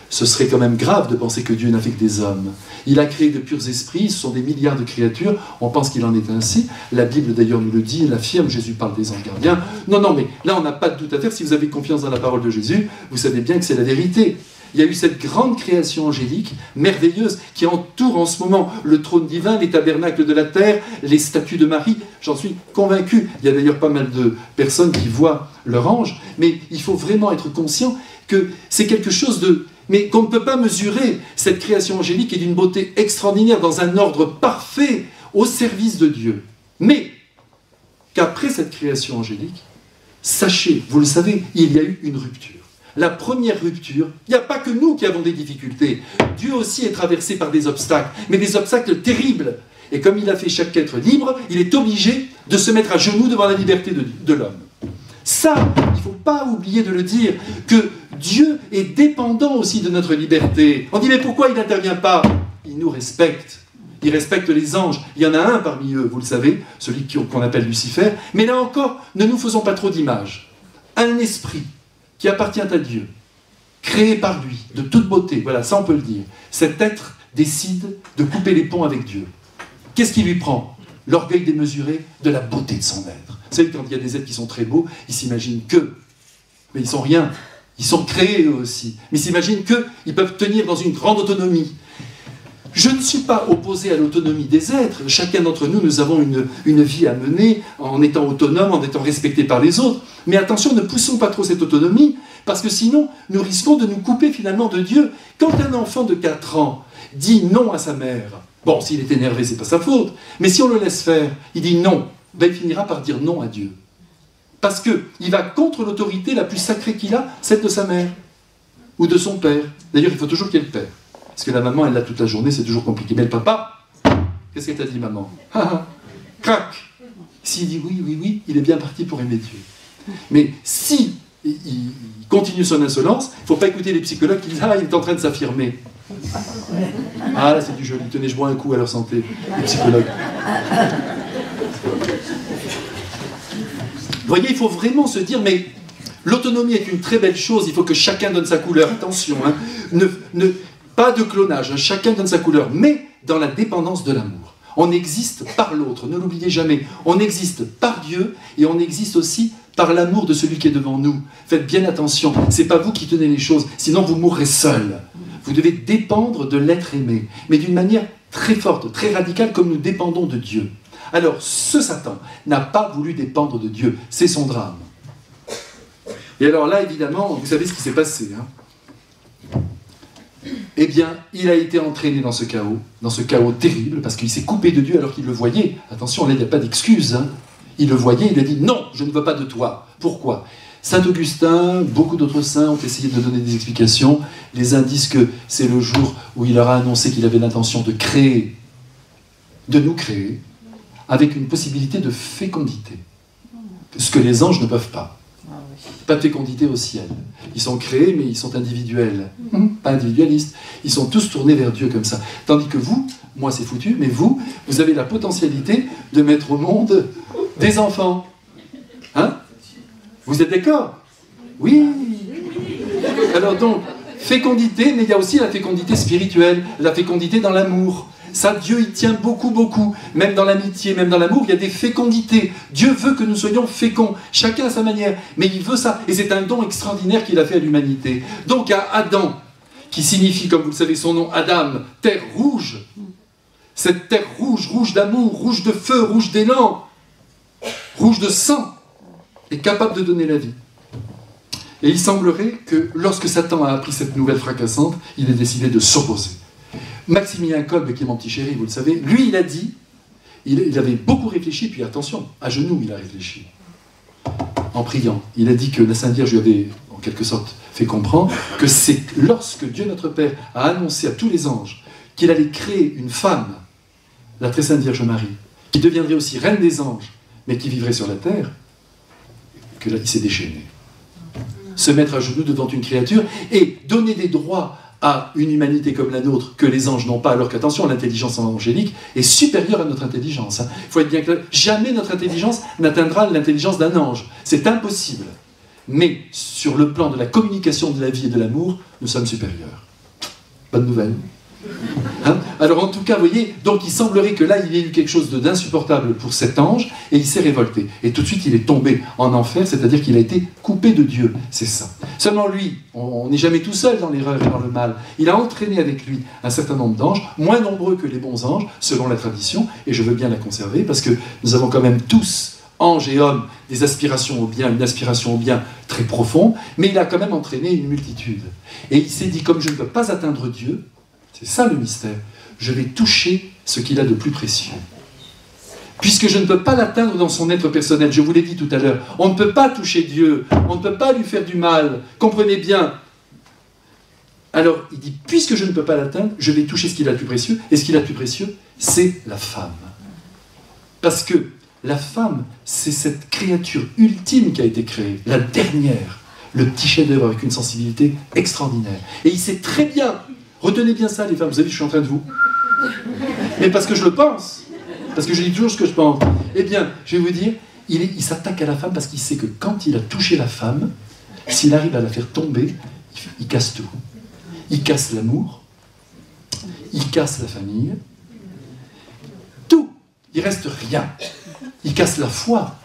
ce serait quand même grave de penser que Dieu n'a fait que des hommes. Il a créé de purs esprits, ce sont des milliards de créatures, on pense qu'il en est ainsi. La Bible d'ailleurs nous le dit, elle affirme, Jésus parle des anges gardiens. Non, mais là on n'a pas de doute à faire, si vous avez confiance dans la parole de Jésus, vous savez bien que c'est la vérité. Il y a eu cette grande création angélique, merveilleuse, qui entoure en ce moment le trône divin, les tabernacles de la terre, les statues de Marie. J'en suis convaincu. Il y a d'ailleurs pas mal de personnes qui voient leur ange, mais il faut vraiment être conscient que c'est quelque chose de... Mais qu'on ne peut pas mesurer. Cette création angélique est d'une beauté extraordinaire, dans un ordre parfait, au service de Dieu. Mais qu'après cette création angélique, sachez, vous le savez, il y a eu une rupture. La première rupture, il n'y a pas que nous qui avons des difficultés. Dieu aussi est traversé par des obstacles, mais des obstacles terribles. Et comme il a fait chaque être libre, il est obligé de se mettre à genoux devant la liberté de l'homme. Ça, il ne faut pas oublier de le dire, que Dieu est dépendant aussi de notre liberté. On dit, mais pourquoi il n'intervient pas? Il nous respecte. Il respecte les anges. Il y en a un parmi eux, vous le savez, celui qu'on appelle Lucifer. Mais là encore, ne nous faisons pas trop d'images. Un esprit qui appartient à Dieu, créé par lui, de toute beauté, voilà, ça on peut le dire. Cet être décide de couper les ponts avec Dieu. Qu'est-ce qui lui prend? L'orgueil démesuré de la beauté de son être. Vous savez, quand il y a des êtres qui sont très beaux, ils s'imaginent que, mais ils sont rien. Ils sont créés eux aussi. Mais ils s'imaginent qu'ils peuvent tenir dans une grande autonomie. Je ne suis pas opposé à l'autonomie des êtres. Chacun d'entre nous, nous avons une vie à mener en étant autonome, en étant respecté par les autres. Mais attention, ne poussons pas trop cette autonomie, parce que sinon, nous risquons de nous couper finalement de Dieu. Quand un enfant de 4 ans dit non à sa mère, bon, s'il est énervé, c'est pas sa faute, mais si on le laisse faire, il dit non, ben, il finira par dire non à Dieu. Parce qu'il va contre l'autorité la plus sacrée qu'il a, celle de sa mère, ou de son père. D'ailleurs, il faut toujours qu'il y ait le père. Parce que la maman, elle l'a toute la journée, c'est toujours compliqué. Mais le papa, qu'est-ce qu'elle t'a dit, maman? Crac! S'il dit oui, il est bien parti pour aimer Dieu. Mais si il continue son insolence, il ne faut pas écouter les psychologues qui disent « Ah, il est en train de s'affirmer. » Ah, là, c'est du joli. Tenez, je bois un coup à leur santé, les psychologues. Vous voyez, il faut vraiment se dire, mais l'autonomie est une très belle chose, il faut que chacun donne sa couleur. Attention, hein, pas de clonage, hein, chacun donne sa couleur, mais dans la dépendance de l'amour. On existe par l'autre, ne l'oubliez jamais. On existe par Dieu et on existe aussi par l'amour de celui qui est devant nous. Faites bien attention, ce n'est pas vous qui tenez les choses, sinon vous mourrez seul. Vous devez dépendre de l'être aimé, mais d'une manière très forte, très radicale, comme nous dépendons de Dieu. Alors, ce Satan n'a pas voulu dépendre de Dieu, c'est son drame. Et alors là, évidemment, vous savez ce qui s'est passé, hein? Eh bien, il a été entraîné dans ce chaos terrible, parce qu'il s'est coupé de Dieu alors qu'il le voyait. Attention, là, il n'y a pas d'excuse. Hein. Il le voyait, il a dit « Non, je ne veux pas de toi. » Pourquoi? Saint Augustin, beaucoup d'autres saints ont essayé de donner des explications. Les uns disent que c'est le jour où il leur a annoncé qu'il avait l'intention de créer, de nous créer, avec une possibilité de fécondité. Ce que les anges ne peuvent pas. Pas de fécondité au ciel. Ils sont créés, mais ils sont individuels. Pas individualistes. Ils sont tous tournés vers Dieu comme ça. Tandis que vous, moi c'est foutu, mais vous avez la potentialité de mettre au monde des enfants. Hein? Vous êtes d'accord? Oui. Alors donc, fécondité, mais il y a aussi la fécondité spirituelle, la fécondité dans l'amour. Ça, Dieu y tient beaucoup, beaucoup. Même dans l'amitié, même dans l'amour, il y a des fécondités. Dieu veut que nous soyons féconds, chacun à sa manière. Mais il veut ça. Et c'est un don extraordinaire qu'il a fait à l'humanité. Donc à Adam, qui signifie, comme vous le savez son nom, Adam, terre rouge. Cette terre rouge, rouge d'amour, rouge de feu, rouge d'élan, rouge de sang, est capable de donner la vie. Et il semblerait que lorsque Satan a appris cette nouvelle fracassante, il ait décidé de s'opposer. Maximilien Kolbe, qui est mon petit chéri, vous le savez, lui, il a dit, il avait beaucoup réfléchi, puis attention, à genoux, il a réfléchi, en priant. Il a dit que la Sainte Vierge lui avait, en quelque sorte, fait comprendre que c'est lorsque Dieu notre Père a annoncé à tous les anges qu'il allait créer une femme, la très Sainte Vierge Marie, qui deviendrait aussi reine des anges, mais qui vivrait sur la terre, que là, il s'est déchaîné. Se mettre à genoux devant une créature et donner des droits à une humanité comme la nôtre que les anges n'ont pas, alors qu'attention, l'intelligence angélique est supérieure à notre intelligence. Il faut être bien clair, jamais notre intelligence n'atteindra l'intelligence d'un ange. C'est impossible. Mais sur le plan de la communication de la vie et de l'amour, nous sommes supérieurs. Bonne nouvelle. Hein? Alors en tout cas, vous voyez, donc il semblerait que là, il y ait eu quelque chose d'insupportable pour cet ange, et il s'est révolté. Et tout de suite, il est tombé en enfer, c'est-à-dire qu'il a été coupé de Dieu. C'est ça. Seulement lui, on n'est jamais tout seul dans l'erreur et dans le mal. Il a entraîné avec lui un certain nombre d'anges, moins nombreux que les bons anges, selon la tradition, et je veux bien la conserver, parce que nous avons quand même tous, anges et hommes, des aspirations au bien, une aspiration au bien très profonde, mais il a quand même entraîné une multitude. Et il s'est dit, comme je ne peux pas atteindre Dieu, c'est ça le mystère, je vais toucher ce qu'il a de plus précieux. Puisque je ne peux pas l'atteindre dans son être personnel, je vous l'ai dit tout à l'heure, on ne peut pas toucher Dieu, on ne peut pas lui faire du mal, comprenez bien. Alors il dit, puisque je ne peux pas l'atteindre, je vais toucher ce qu'il a de plus précieux, et ce qu'il a de plus précieux, c'est la femme. Parce que la femme, c'est cette créature ultime qui a été créée, la dernière, le petit chef-d'œuvre avec une sensibilité extraordinaire. Et il sait très bien, retenez bien ça les femmes, vous avez vu, je suis en train de vous. Mais parce que je le pense, parce que je dis toujours ce que je pense. Eh bien, je vais vous dire, il s'attaque à la femme parce qu'il sait que quand il a touché la femme, s'il arrive à la faire tomber, il casse tout. Il casse l'amour, il casse la famille, tout, il reste rien. Il casse la foi,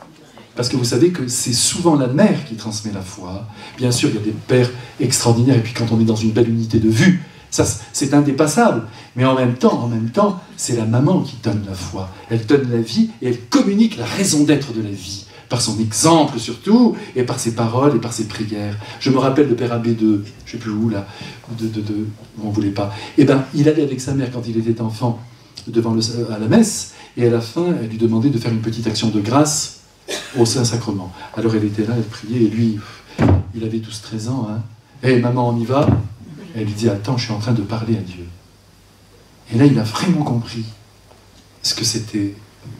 parce que vous savez que c'est souvent la mère qui transmet la foi. Bien sûr, il y a des pères extraordinaires, et puis quand on est dans une belle unité de vue, ça c'est indépassable. Mais en même temps, c'est la maman qui donne la foi. Elle donne la vie, et elle communique la raison d'être de la vie, par son exemple surtout, et par ses paroles, et par ses prières. Je me rappelle de Père Abbé de, je ne sais plus où là, on ne voulait pas. Eh bien, il allait avec sa mère quand il était enfant, à la messe, et à la fin, elle lui demandait de faire une petite action de grâce au Saint-Sacrement. Alors elle était là, elle priait, et lui, il avait 12-13 ans. Hein. « Hé, maman, on y va ?» Elle lui dit « Attends, je suis en train de parler à Dieu. » Et là, il a vraiment compris ce que c'était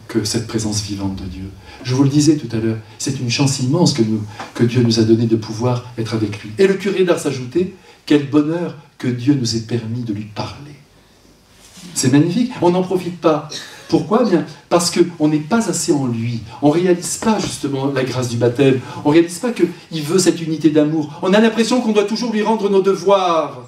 que cette présence vivante de Dieu. Je vous le disais tout à l'heure, c'est une chance immense que Dieu nous a donné de pouvoir être avec lui. Et le curé d'Ars ajoutait « Quel bonheur que Dieu nous ait permis de lui parler. » C'est magnifique, on n'en profite pas. Pourquoi ? Bien, parce qu'on n'est pas assez en lui. On ne réalise pas justement la grâce du baptême. On ne réalise pas qu'il veut cette unité d'amour. On a l'impression qu'on doit toujours lui rendre nos devoirs.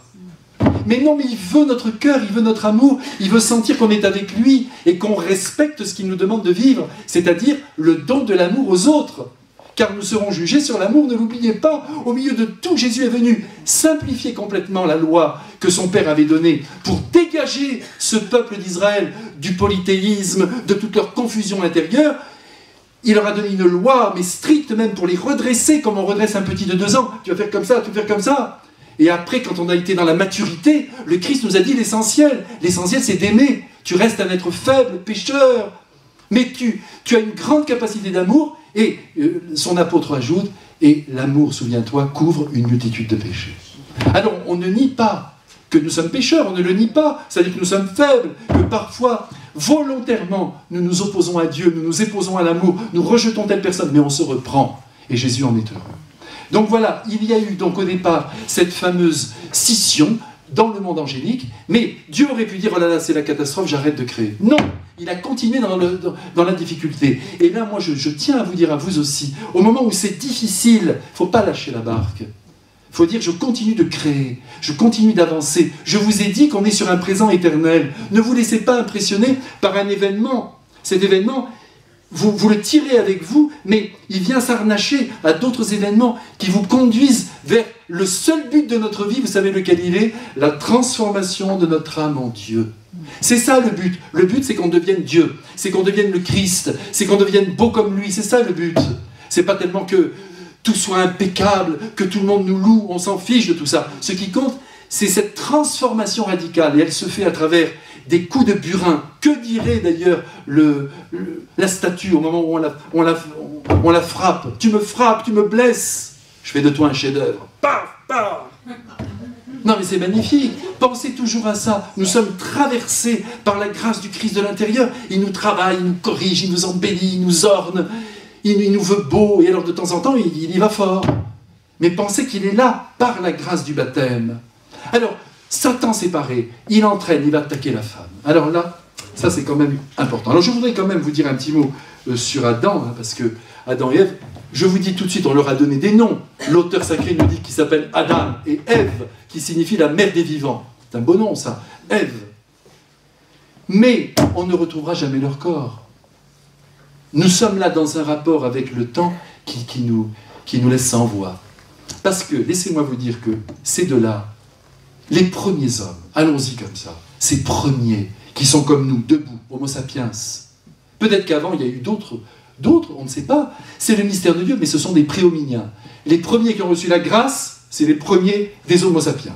Mais non, mais il veut notre cœur, il veut notre amour, il veut sentir qu'on est avec lui et qu'on respecte ce qu'il nous demande de vivre, c'est-à-dire le don de l'amour aux autres. Car nous serons jugés sur l'amour, ne l'oubliez pas. Au milieu de tout, Jésus est venu simplifier complètement la loi que son Père avait donnée pour dégager ce peuple d'Israël du polythéisme, de toute leur confusion intérieure. Il leur a donné une loi, mais stricte même, pour les redresser comme on redresse un petit de 2 ans. Tu vas faire comme ça, tu vas faire comme ça. Et après, quand on a été dans la maturité, le Christ nous a dit l'essentiel. L'essentiel, c'est d'aimer. Tu restes un être faible, pécheur. Mais tu as une grande capacité d'amour. Et son apôtre ajoute, et l'amour, souviens-toi, couvre une multitude de péchés. Alors, on ne nie pas que nous sommes pécheurs, on ne le nie pas, c'est-à-dire que nous sommes faibles, que parfois, volontairement, nous nous opposons à Dieu, nous nous opposons à l'amour, nous rejetons telle personne, mais on se reprend, et Jésus en est heureux. Donc voilà, il y a eu donc au départ cette fameuse scission dans le monde angélique, mais Dieu aurait pu dire « Oh là là, c'est la catastrophe, j'arrête de créer ». Non, il a continué dans la difficulté. Et là, moi, je tiens à vous dire, à vous aussi, au moment où c'est difficile, il ne faut pas lâcher la barque. Il faut dire « Je continue de créer, je continue d'avancer. Je vous ai dit qu'on est sur un présent éternel. Ne vous laissez pas impressionner par un événement. Cet événement, vous le tirez avec vous, mais il vient s'arnacher à d'autres événements qui vous conduisent vers le seul but de notre vie, vous savez lequel il est ? La transformation de notre âme en Dieu. C'est ça le but. Le but, c'est qu'on devienne Dieu, c'est qu'on devienne le Christ, c'est qu'on devienne beau comme lui, c'est ça le but. C'est pas tellement que tout soit impeccable, que tout le monde nous loue, on s'en fiche de tout ça. Ce qui compte, c'est cette transformation radicale, et elle se fait à travers des coups de burin. Que dirait d'ailleurs la statue au moment où on la frappe ? Tu me frappes, tu me blesses, je fais de toi un chef-d'œuvre. Paf, paf. Non mais c'est magnifique, pensez toujours à ça. Nous sommes traversés par la grâce du Christ de l'intérieur. Il nous travaille, il nous corrige, il nous embellit, il nous orne. il nous veut beaux, et alors de temps en temps, il y va fort. Mais pensez qu'il est là, par la grâce du baptême. Alors, Satan séparé, il entraîne, il va attaquer la femme. Alors là, ça c'est quand même important. Alors je voudrais quand même vous dire un petit mot sur Adam, hein, parce que Adam et Ève, je vous dis tout de suite, on leur a donné des noms. L'auteur sacré nous dit qu'il s'appelle Adam et Ève, qui signifie la mère des vivants. C'est un beau nom ça, Ève. Mais on ne retrouvera jamais leur corps. Nous sommes là dans un rapport avec le temps qui nous laisse sans voix. Parce que, laissez-moi vous dire que ces deux-là, les premiers hommes, allons-y comme ça, ces premiers qui sont comme nous, debout, Homo sapiens. Peut-être qu'avant, il y a eu d'autres, on ne sait pas. C'est le mystère de Dieu, mais ce sont des préhominiens. Les premiers qui ont reçu la grâce, c'est les premiers des Homo sapiens.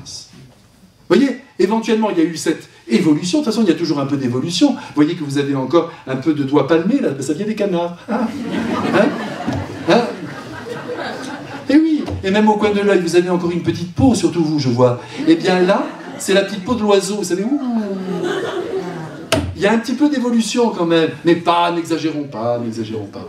Vous voyez, éventuellement, il y a eu cette évolution. De toute façon, il y a toujours un peu d'évolution. Vous voyez que vous avez encore un peu de doigts palmés, là, ça vient des canards. Hein? Et oui, et même au coin de l'œil, vous avez encore une petite peau, surtout vous, je vois. Et bien là, c'est la petite peau de l'oiseau, vous savez où? Il y a un petit peu d'évolution quand même, mais pas, n'exagérons pas, n'exagérons pas.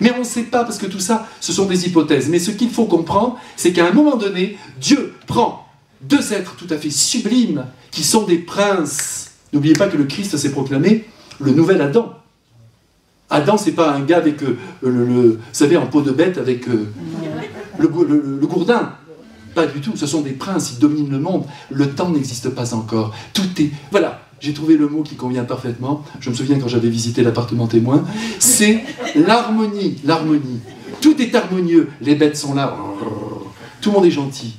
Mais on ne sait pas, parce que tout ça, ce sont des hypothèses. Mais ce qu'il faut comprendre, c'est qu'à un moment donné, Dieu prend deux êtres tout à fait sublimes, qui sont des princes. N'oubliez pas que le Christ s'est proclamé le nouvel Adam. Adam, c'est pas un gars avec, vous savez, en peau de bête, avec le gourdin. Pas du tout, ce sont des princes, ils dominent le monde. Le temps n'existe pas encore. Tout est... Voilà, j'ai trouvé le mot qui convient parfaitement. Je me souviens quand j'avais visité l'appartement témoin. C'est l'harmonie, l'harmonie. Tout est harmonieux. Les bêtes sont là. Tout le monde est gentil.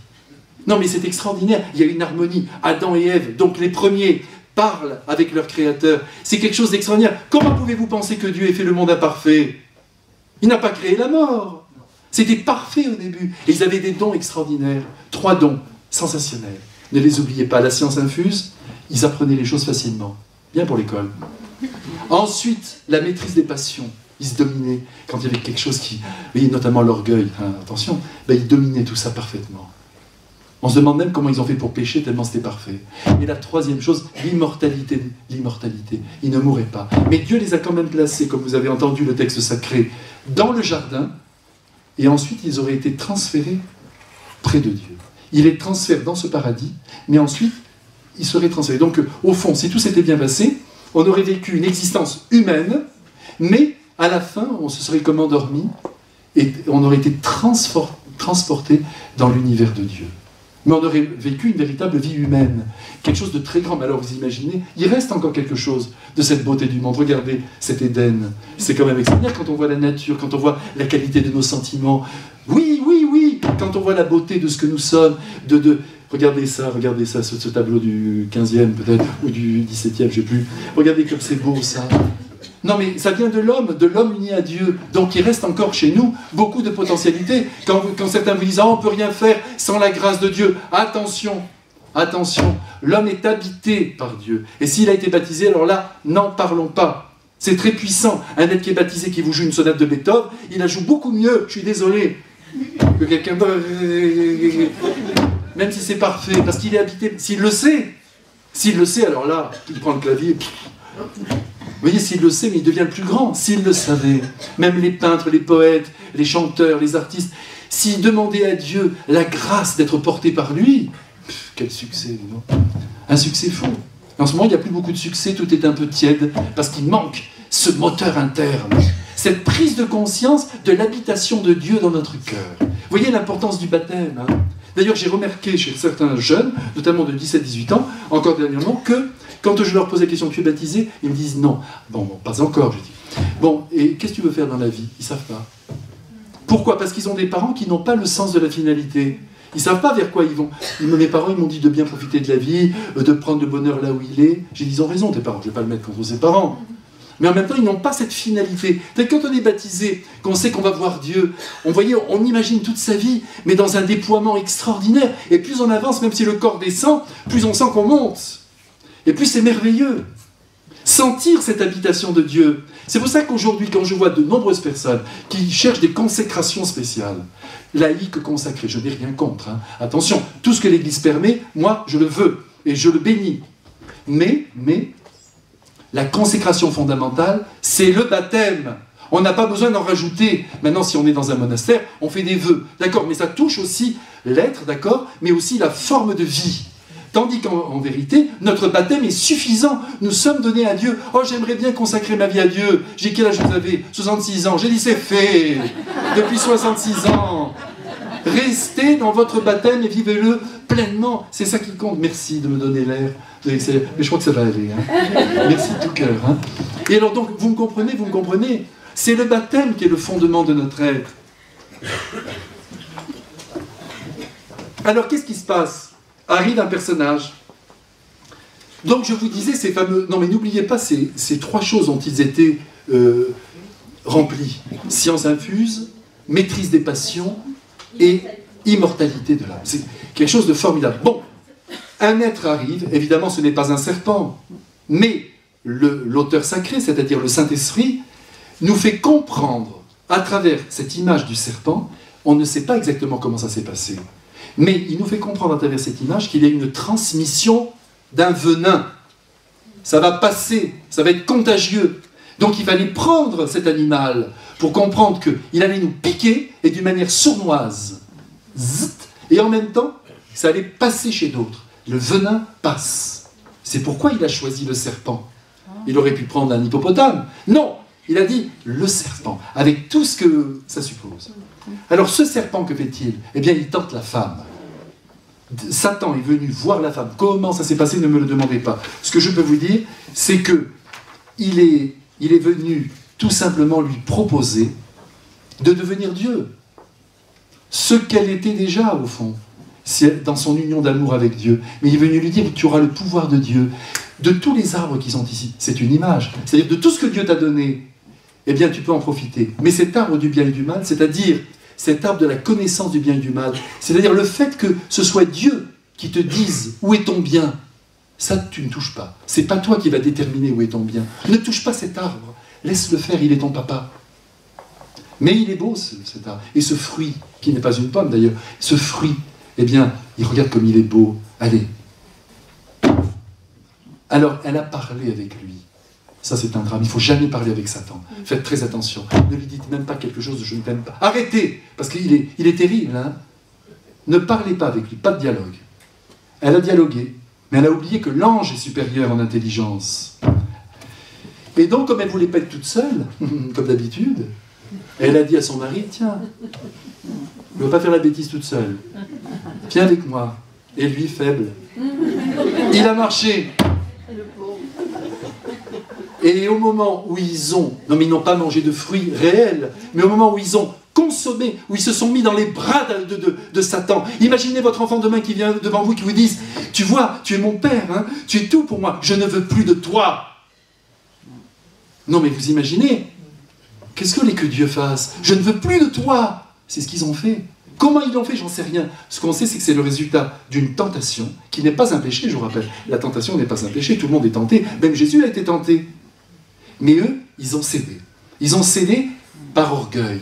Non mais c'est extraordinaire, il y a une harmonie. Adam et Ève, donc les premiers, parlent avec leur Créateur. C'est quelque chose d'extraordinaire. Comment pouvez-vous penser que Dieu ait fait le monde imparfait? Il n'a pas créé la mort. C'était parfait au début. Et ils avaient des dons extraordinaires. 3 dons sensationnels. Ne les oubliez pas. La science infuse, ils apprenaient les choses facilement. Bien pour l'école. Ensuite, la maîtrise des passions. Ils se dominaient. Quand il y avait quelque chose qui... Vous voyez, notamment l'orgueil, hein, attention, ben, ils dominaient tout ça parfaitement. On se demande même comment ils ont fait pour pécher, tellement c'était parfait. Et la troisième chose, l'immortalité. L'immortalité. Ils ne mourraient pas. Mais Dieu les a quand même placés, comme vous avez entendu le texte sacré, dans le jardin, et ensuite ils auraient été transférés près de Dieu. Il les transfère dans ce paradis, mais ensuite ils seraient transférés. Donc au fond, si tout s'était bien passé, on aurait vécu une existence humaine, mais à la fin, on se serait comme endormi, et on aurait été transporté dans l'univers de Dieu. Mais on aurait vécu une véritable vie humaine, quelque chose de très grand. Mais alors vous imaginez, il reste encore quelque chose de cette beauté du monde. Regardez cet Éden, c'est quand même extraordinaire quand on voit la nature, quand on voit la qualité de nos sentiments. Oui, oui, oui, quand on voit la beauté de ce que nous sommes, regardez ça, ce tableau du 15e peut-être, ou du 17e, je ne sais plus. Regardez comme c'est beau ça. Non mais ça vient de l'homme uni à Dieu. Donc il reste encore chez nous beaucoup de potentialités. Quand certains vous disent « Ah, on ne peut rien faire sans la grâce de Dieu », attention, attention, l'homme est habité par Dieu. Et s'il a été baptisé, alors là, n'en parlons pas. C'est très puissant. Un être qui est baptisé, qui vous joue une sonate de Beethoven, il la joue beaucoup mieux, je suis désolé, que quelqu'un d'autre. Même si c'est parfait, parce qu'il est habité. S'il le sait, alors là, il prend le clavier. Vous voyez, s'il le sait, mais il devient le plus grand. S'il le savait, même les peintres, les poètes, les chanteurs, les artistes, s'ils demandaient à Dieu la grâce d'être portés par lui, quel succès, non? Un succès fou. En ce moment, il n'y a plus beaucoup de succès, tout est un peu tiède, parce qu'il manque ce moteur interne, cette prise de conscience de l'habitation de Dieu dans notre cœur. Vous voyez l'importance du baptême, hein? D'ailleurs, j'ai remarqué chez certains jeunes, notamment de 17-18 ans, encore dernièrement, que quand je leur pose la question « Tu es baptisé ?» ils me disent « Non. » Bon, pas encore, je dis. Bon, et qu'est-ce que tu veux faire dans la vie? Ils ne savent pas. Pourquoi? Parce qu'ils ont des parents qui n'ont pas le sens de la finalité. Ils ne savent pas vers quoi ils vont. Mes parents, ils m'ont dit de bien profiter de la vie, de prendre le bonheur là où il est. J'ai dit « Ils ont raison, tes parents. Je ne vais pas le mettre contre ses parents. » Mais en même temps, ils n'ont pas cette finalité. Quand on est baptisé, qu'on sait qu'on va voir Dieu, on imagine toute sa vie, mais dans un déploiement extraordinaire. Et plus on avance, même si le corps descend, plus on sent qu'on monte. Et plus c'est merveilleux. Sentir cette habitation de Dieu. C'est pour ça qu'aujourd'hui, quand je vois de nombreuses personnes qui cherchent des consécrations spéciales, laïques, consacrées, je n'ai rien contre. Hein. Attention, tout ce que l'Église permet, moi, je le veux. Et je le bénis. Mais la consécration fondamentale, c'est le baptême. On n'a pas besoin d'en rajouter. Maintenant, si on est dans un monastère, on fait des vœux. D'accord, mais ça touche aussi l'être, d'accord, mais aussi la forme de vie. Tandis qu'en vérité, notre baptême est suffisant. Nous sommes donnés à Dieu. Oh, j'aimerais bien consacrer ma vie à Dieu. J'ai quel âge vous avez? 66 ans. J'ai dit, c'est fait. Depuis 66 ans. Restez dans votre baptême et vivez-le pleinement. C'est ça qui compte. Merci de me donner l'air de l'excellence. Mais je crois que ça va aller. Hein. Merci de tout cœur. Hein. Et alors donc, vous me comprenez? C'est le baptême qui est le fondement de notre être. Alors, qu'est-ce qui se passe? Arrive un personnage. Donc, je vous disais, ces fameux... Non, mais n'oubliez pas ces trois choses dont ils étaient remplis. Science infuse, maîtrise des passions et immortalité de l'âme. C'est quelque chose de formidable. Bon, un être arrive, évidemment, ce n'est pas un serpent, mais l'auteur sacré, c'est-à-dire le Saint-Esprit, nous fait comprendre, à travers cette image du serpent, on ne sait pas exactement comment ça s'est passé, mais il nous fait comprendre à travers cette image qu'il y a une transmission d'un venin. Ça va passer, ça va être contagieux. Donc il fallait prendre cet animal pour comprendre qu'il allait nous piquer et d'une manière sournoise. Zzt, et en même temps, ça allait passer chez d'autres. Le venin passe. C'est pourquoi il a choisi le serpent. Il aurait pu prendre un hippopotame. Non, il a dit le serpent, avec tout ce que ça suppose. Alors ce serpent, que fait-il? Eh bien, il tente la femme. Satan est venu voir la femme. Comment ça s'est passé? Ne me le demandez pas. Ce que je peux vous dire, c'est que il est venu tout simplement lui proposer de devenir Dieu. Ce qu'elle était déjà, au fond, dans son union d'amour avec Dieu. Mais il est venu lui dire, tu auras le pouvoir de Dieu. De tous les arbres qui sont ici, c'est une image. C'est-à-dire de tout ce que Dieu t'a donné, eh bien tu peux en profiter. Mais cet arbre du bien et du mal, c'est-à-dire cet arbre de la connaissance du bien et du mal, c'est-à-dire le fait que ce soit Dieu qui te dise où est ton bien, ça tu ne touches pas. C'est pas toi qui vas déterminer où est ton bien. Ne touche pas cet arbre. Laisse-le faire, il est ton papa. Mais il est beau cet arbre. Et ce fruit, qui n'est pas une pomme d'ailleurs, ce fruit, eh bien, il regarde comme il est beau. Allez. Alors, elle a parlé avec lui. Ça, c'est un drame. Il ne faut jamais parler avec Satan. Faites très attention. Ne lui dites même pas quelque chose de je ne t'aime pas. Arrêtez. Parce qu'il est terrible. Hein. Ne parlez pas avec lui. Pas de dialogue. Elle a dialogué. Mais elle a oublié que l'ange est supérieur en intelligence. Et donc, comme elle ne voulait pas être toute seule, comme d'habitude, elle a dit à son mari, tiens, ne veux pas faire la bêtise toute seule. Viens avec moi. Et lui, faible. Il a marché. Et au moment où ils ont, non mais ils n'ont pas mangé de fruits réels, mais au moment où ils ont consommé, où ils se sont mis dans les bras de Satan, imaginez votre enfant demain qui vient devant vous, qui vous dise, tu vois, tu es mon père, hein, tu es tout pour moi, je ne veux plus de toi. Non mais vous imaginez, qu'est-ce que vous voulez que Dieu fasse? Je ne veux plus de toi. C'est ce qu'ils ont fait. Comment ils l'ont fait? J'en sais rien. Ce qu'on sait, c'est que c'est le résultat d'une tentation, qui n'est pas un péché, je vous rappelle. La tentation n'est pas un péché, tout le monde est tenté, même Jésus a été tenté. Mais eux, ils ont cédé. Ils ont cédé par orgueil.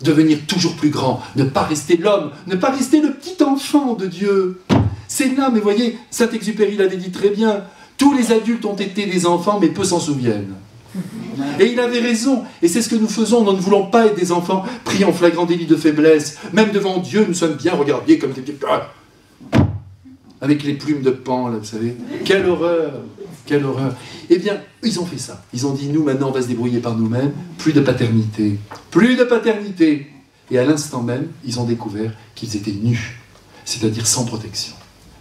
Devenir toujours plus grand, ne pas rester l'homme, ne pas rester le petit enfant de Dieu. C'est là, mais voyez, Saint-Exupéry l'avait dit très bien, tous les adultes ont été des enfants, mais peu s'en souviennent. Et il avait raison, et c'est ce que nous faisons, nous ne voulons pas être des enfants pris en flagrant délit de faiblesse. Même devant Dieu, nous sommes bien regardés comme des petits... Avec les plumes de pan, là, vous savez. Quelle horreur! Quelle horreur! Eh bien, ils ont fait ça. Ils ont dit, nous, maintenant, on va se débrouiller par nous-mêmes. Plus de paternité. Plus de paternité! Et à l'instant même, ils ont découvert qu'ils étaient nus. C'est-à-dire sans protection.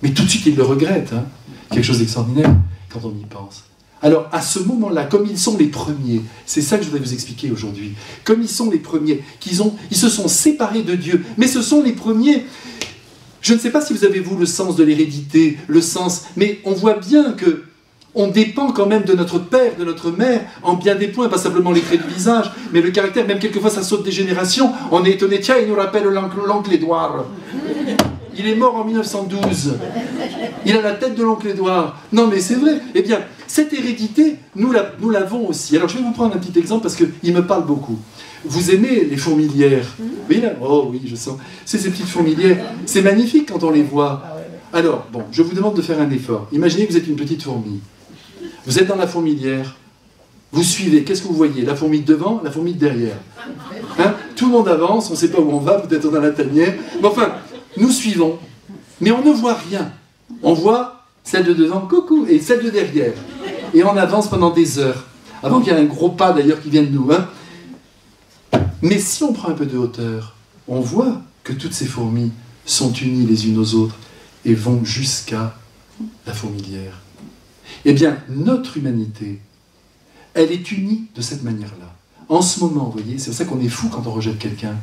Mais tout de suite, ils le regrettent. Hein. Quelque chose d'extraordinaire, quand on y pense. Alors, à ce moment-là, comme ils sont les premiers, c'est ça que je voudrais vous expliquer aujourd'hui, comme ils sont les premiers, ils se sont séparés de Dieu, mais ce sont les premiers. Je ne sais pas si vous avez, vous, le sens de l'hérédité, le sens, mais on voit bien que on dépend quand même de notre père, de notre mère, en bien des points, pas simplement les traits du visage, mais le caractère, même quelquefois ça saute des générations, on est étonné, tiens, il nous rappelle l'oncle Édouard. Il est mort en 1912. Il a la tête de l'oncle Édouard. Non mais c'est vrai. Eh bien, cette hérédité, nous l'avons aussi. Alors je vais vous prendre un petit exemple parce qu'il me parle beaucoup. Vous aimez les fourmilières? Oui, là? Oh oui, je sens. C'est ces petites fourmilières. C'est magnifique quand on les voit. Alors, bon, je vous demande de faire un effort. Imaginez que vous êtes une petite fourmi. Vous êtes dans la fourmilière. Vous suivez, qu'est-ce que vous voyez? La fourmi de devant, la fourmi de derrière. Hein? Tout le monde avance, on ne sait pas où on va, peut-être dans la tanière. Mais enfin, nous suivons. Mais on ne voit rien. On voit celle de devant, coucou, et celle de derrière. Et on avance pendant des heures. Avant qu'il y ait un gros pas d'ailleurs qui vienne de nous. Hein? Mais si on prend un peu de hauteur, on voit que toutes ces fourmis sont unies les unes aux autres et vont jusqu'à la fourmilière. Eh bien, notre humanité, elle est unie de cette manière-là. En ce moment, vous voyez, c'est pour ça qu'on est fou quand on rejette quelqu'un.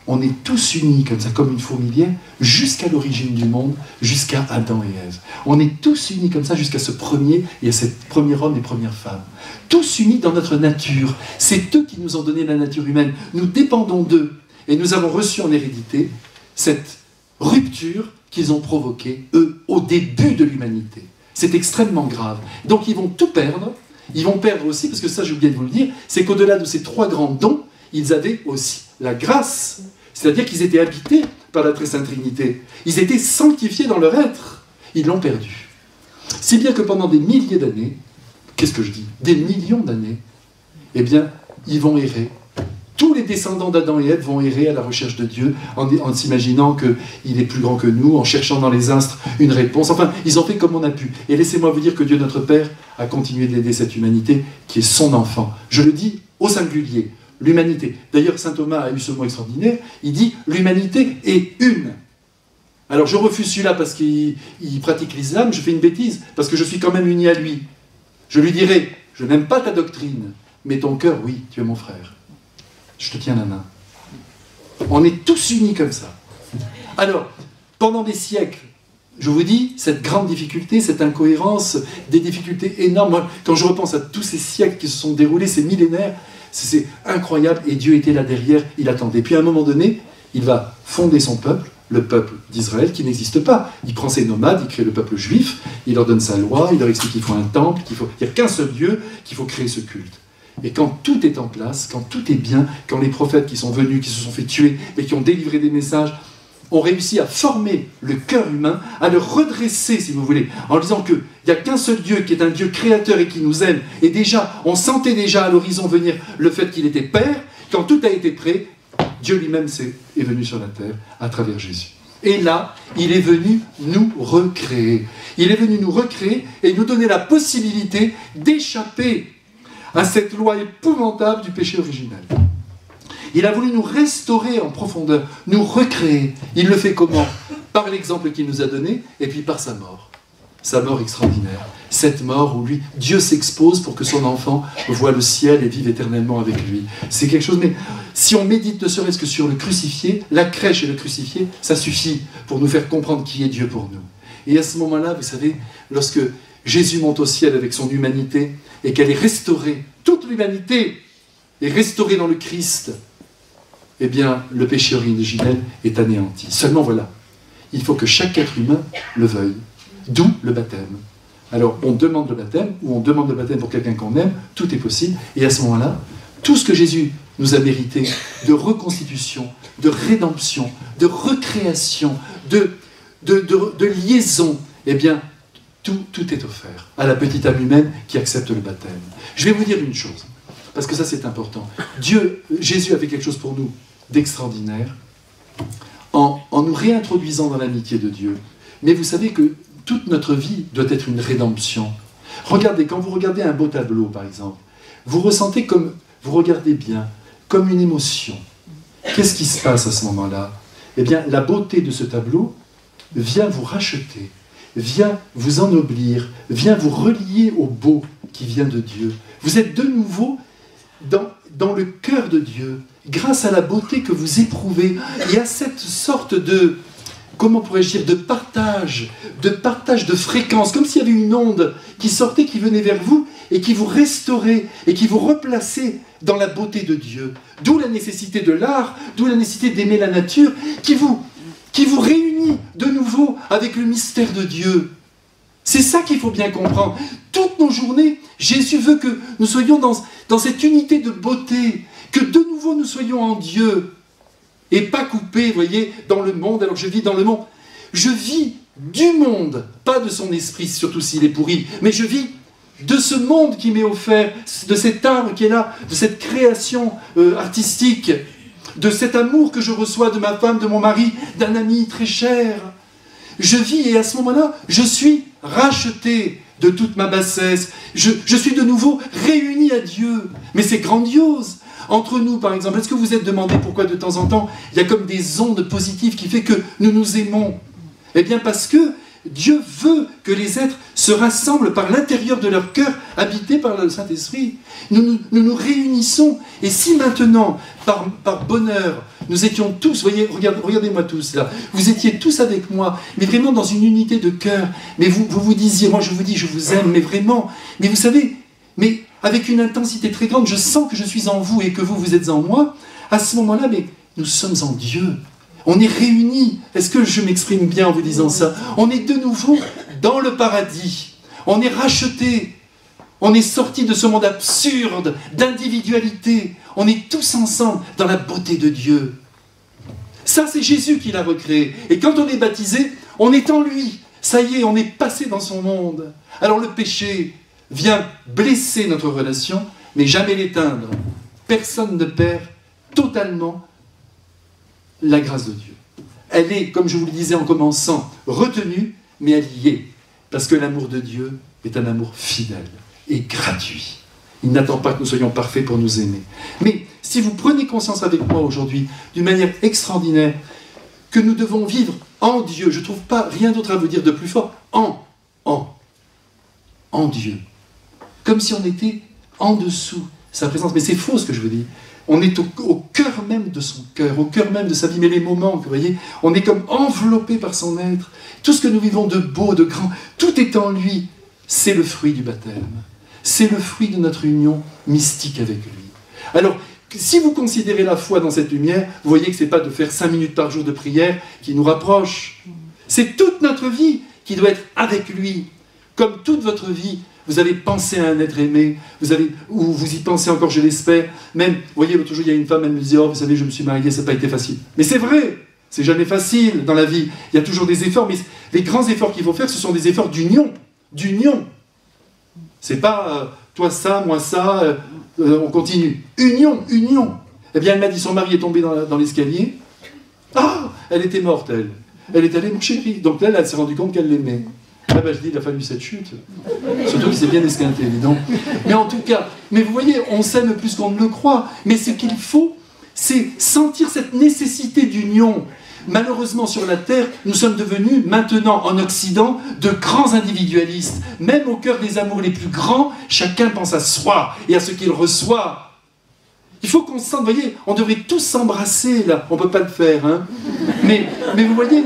On est tous unis comme ça, comme une fourmilière, jusqu'à l'origine du monde, jusqu'à Adam et Ève. On est tous unis comme ça jusqu'à ce premier, et à ce premier homme et première femme. Tous unis dans notre nature. C'est eux qui nous ont donné la nature humaine. Nous dépendons d'eux. Et nous avons reçu en hérédité cette rupture qu'ils ont provoquée, eux, au début de l'humanité. C'est extrêmement grave. Donc ils vont tout perdre. Ils vont perdre aussi, parce que ça j'ai oublié de vous le dire, c'est qu'au-delà de ces trois grands dons, ils avaient aussi la grâce. C'est-à-dire qu'ils étaient habités par la très sainte Trinité. Ils étaient sanctifiés dans leur être. Ils l'ont perdu. Si bien que pendant des milliers d'années, qu'est-ce que je dis? Des millions d'années, eh bien, ils vont errer. Tous les descendants d'Adam et Ève vont errer à la recherche de Dieu, en s'imaginant qu'il est plus grand que nous, en cherchant dans les astres une réponse. Enfin, ils ont fait comme on a pu. Et laissez-moi vous dire que Dieu notre Père a continué d'aider cette humanité qui est son enfant. Je le dis au singulier, l'humanité. D'ailleurs, saint Thomas a eu ce mot extraordinaire, il dit « l'humanité est une ». Alors je refuse celui-là parce qu'il pratique l'islam, je fais une bêtise, parce que je suis quand même uni à lui. Je lui dirai « je n'aime pas ta doctrine, mais ton cœur, oui, tu es mon frère. Je te tiens la main. » On est tous unis comme ça. Alors, pendant des siècles, je vous dis, cette grande difficulté, cette incohérence, des difficultés énormes. Moi, quand je repense à tous ces siècles qui se sont déroulés, ces millénaires, c'est incroyable, et Dieu était là derrière, il attendait. Puis à un moment donné, il va fonder son peuple, le peuple d'Israël, qui n'existe pas. Il prend ses nomades, il crée le peuple juif, il leur donne sa loi, il leur explique qu'il faut un temple, il n'y a qu'un seul Dieu, qu'il faut créer ce culte. Et quand tout est en place, quand tout est bien, quand les prophètes qui sont venus, qui se sont fait tuer, mais qui ont délivré des messages, ont réussi à former le cœur humain, à le redresser, si vous voulez, en disant qu'il n'y a qu'un seul Dieu qui est un Dieu créateur et qui nous aime. Et déjà, on sentait déjà à l'horizon venir le fait qu'il était Père. Quand tout a été prêt, Dieu lui-même est venu sur la terre à travers Jésus. Et là, il est venu nous recréer. Il est venu nous recréer et nous donner la possibilité d'échapper à cette loi épouvantable du péché originel. Il a voulu nous restaurer en profondeur, nous recréer. Il le fait comment? Par l'exemple qu'il nous a donné, et puis par sa mort. Sa mort extraordinaire. Cette mort où lui, Dieu s'expose pour que son enfant voie le ciel et vive éternellement avec lui. C'est quelque chose, mais si on médite ne serait-ce que sur le crucifié, la crèche et le crucifié, ça suffit pour nous faire comprendre qui est Dieu pour nous. Et à ce moment-là, vous savez, lorsque Jésus monte au ciel avec son humanité, et qu'elle est restaurée, toute l'humanité est restaurée dans le Christ, eh bien, le péché originel est anéanti. Seulement voilà, il faut que chaque être humain le veuille. D'où le baptême. Alors, on demande le baptême, ou on demande le baptême pour quelqu'un qu'on aime, tout est possible, et à ce moment-là, tout ce que Jésus nous a mérité de reconstitution, de rédemption, de recréation, de liaison, eh bien, tout est offert à la petite âme humaine qui accepte le baptême. Je vais vous dire une chose, parce que ça c'est important. Jésus a fait quelque chose pour nous d'extraordinaire, en nous réintroduisant dans l'amitié de Dieu. Mais vous savez que toute notre vie doit être une rédemption. Regardez, quand vous regardez un beau tableau, par exemple, vous ressentez comme, vous regardez bien, comme une émotion. Qu'est-ce qui se passe à ce moment-là? Eh bien, la beauté de ce tableau vient vous racheter, vient vous ennoblir, vient vous relier au beau qui vient de Dieu. Vous êtes de nouveau dans le cœur de Dieu, grâce à la beauté que vous éprouvez, et à cette sorte de, comment pourrais-je dire, de partage de fréquence, comme s'il y avait une onde qui sortait, qui venait vers vous, et qui vous restaurait, et qui vous replaçait dans la beauté de Dieu. D'où la nécessité de l'art, d'où la nécessité d'aimer la nature, qui vous réunit de nouveau avec le mystère de Dieu. C'est ça qu'il faut bien comprendre. Toutes nos journées, Jésus veut que nous soyons dans cette unité de beauté, que de nouveau nous soyons en Dieu, et pas coupés, vous voyez, dans le monde. Alors je vis dans le monde. Je vis du monde, pas de son esprit, surtout s'il est pourri, mais je vis de ce monde qui m'est offert, de cet arbre qui est là, de cette création artistique, de cet amour que je reçois de ma femme, de mon mari, d'un ami très cher. Je vis et à ce moment-là, je suis racheté de toute ma bassesse. Je suis de nouveau réuni à Dieu. Mais c'est grandiose. Entre nous, par exemple, est-ce que vous vous êtes demandé pourquoi de temps en temps, il y a comme des ondes positives qui font que nous nous aimons? Eh bien parce que Dieu veut que les êtres se rassemblent par l'intérieur de leur cœur, habités par le Saint-Esprit. Nous nous réunissons. Et si maintenant, par bonheur, nous étions tous, voyez, regardez-moi tous là, vous étiez tous avec moi, mais vraiment dans une unité de cœur, mais vous disiez, moi je vous dis, je vous aime, mais vraiment, mais vous savez, mais avec une intensité très grande, je sens que je suis en vous et que vous êtes en moi, à ce moment-là, mais nous sommes en Dieu. On est réunis. Est-ce que je m'exprime bien en vous disant ça? On est de nouveau dans le paradis. On est rachetés. On est sortis de ce monde absurde d'individualité. On est tous ensemble dans la beauté de Dieu. Ça, c'est Jésus qui l'a recréé. Et quand on est baptisé, on est en lui. Ça y est, on est passé dans son monde. Alors le péché vient blesser notre relation, mais jamais l'éteindre. Personne ne perd totalement la grâce de Dieu. Elle est, comme je vous le disais en commençant, retenue, mais elle y est. Parce que l'amour de Dieu est un amour fidèle et gratuit. Il n'attend pas que nous soyons parfaits pour nous aimer. Mais si vous prenez conscience avec moi aujourd'hui, d'une manière extraordinaire, que nous devons vivre en Dieu, je ne trouve pas rien d'autre à vous dire de plus fort, en Dieu. Comme si on était en dessous sa présence. Mais c'est faux ce que je vous dis. On est au cœur même de son cœur, au cœur même de sa vie. Mais les moments, vous voyez, on est comme enveloppé par son être. Tout ce que nous vivons de beau, de grand, tout est en lui. C'est le fruit du baptême. C'est le fruit de notre union mystique avec lui. Alors, si vous considérez la foi dans cette lumière, vous voyez que ce n'est pas de faire 5 minutes par jour de prière qui nous rapproche. C'est toute notre vie qui doit être avec lui. Comme toute votre vie, vous avez pensé à un être aimé, ou vous y pensez encore, je l'espère. Même, vous voyez, l'autre jour, il y a une femme, elle me disait, oh, vous savez, je me suis mariée, ça n'a pas été facile. Mais c'est vrai, c'est jamais facile dans la vie. Il y a toujours des efforts, mais les grands efforts qu'il faut faire, ce sont des efforts d'union. D'union. C'est pas toi ça, moi ça, on continue. Union, union. Eh bien, elle m'a dit, son mari est tombé dans l'escalier. Ah, elle était morte, elle. Elle est allée, mon chéri. Donc là, elle s'est rendue compte qu'elle l'aimait. Ah ben, je dis, il a fallu cette chute. Surtout qu'il s'est bien esquinté, dis donc. Mais en tout cas, mais vous voyez, on s'aime plus qu'on ne le croit. Mais ce qu'il faut, c'est sentir cette nécessité d'union. Malheureusement, sur la Terre, nous sommes devenus, maintenant en Occident, de grands individualistes. Même au cœur des amours les plus grands, chacun pense à soi et à ce qu'il reçoit. Il faut qu'on se sente, vous voyez, on devrait tous s'embrasser, là. On ne peut pas le faire, hein. Mais vous voyez,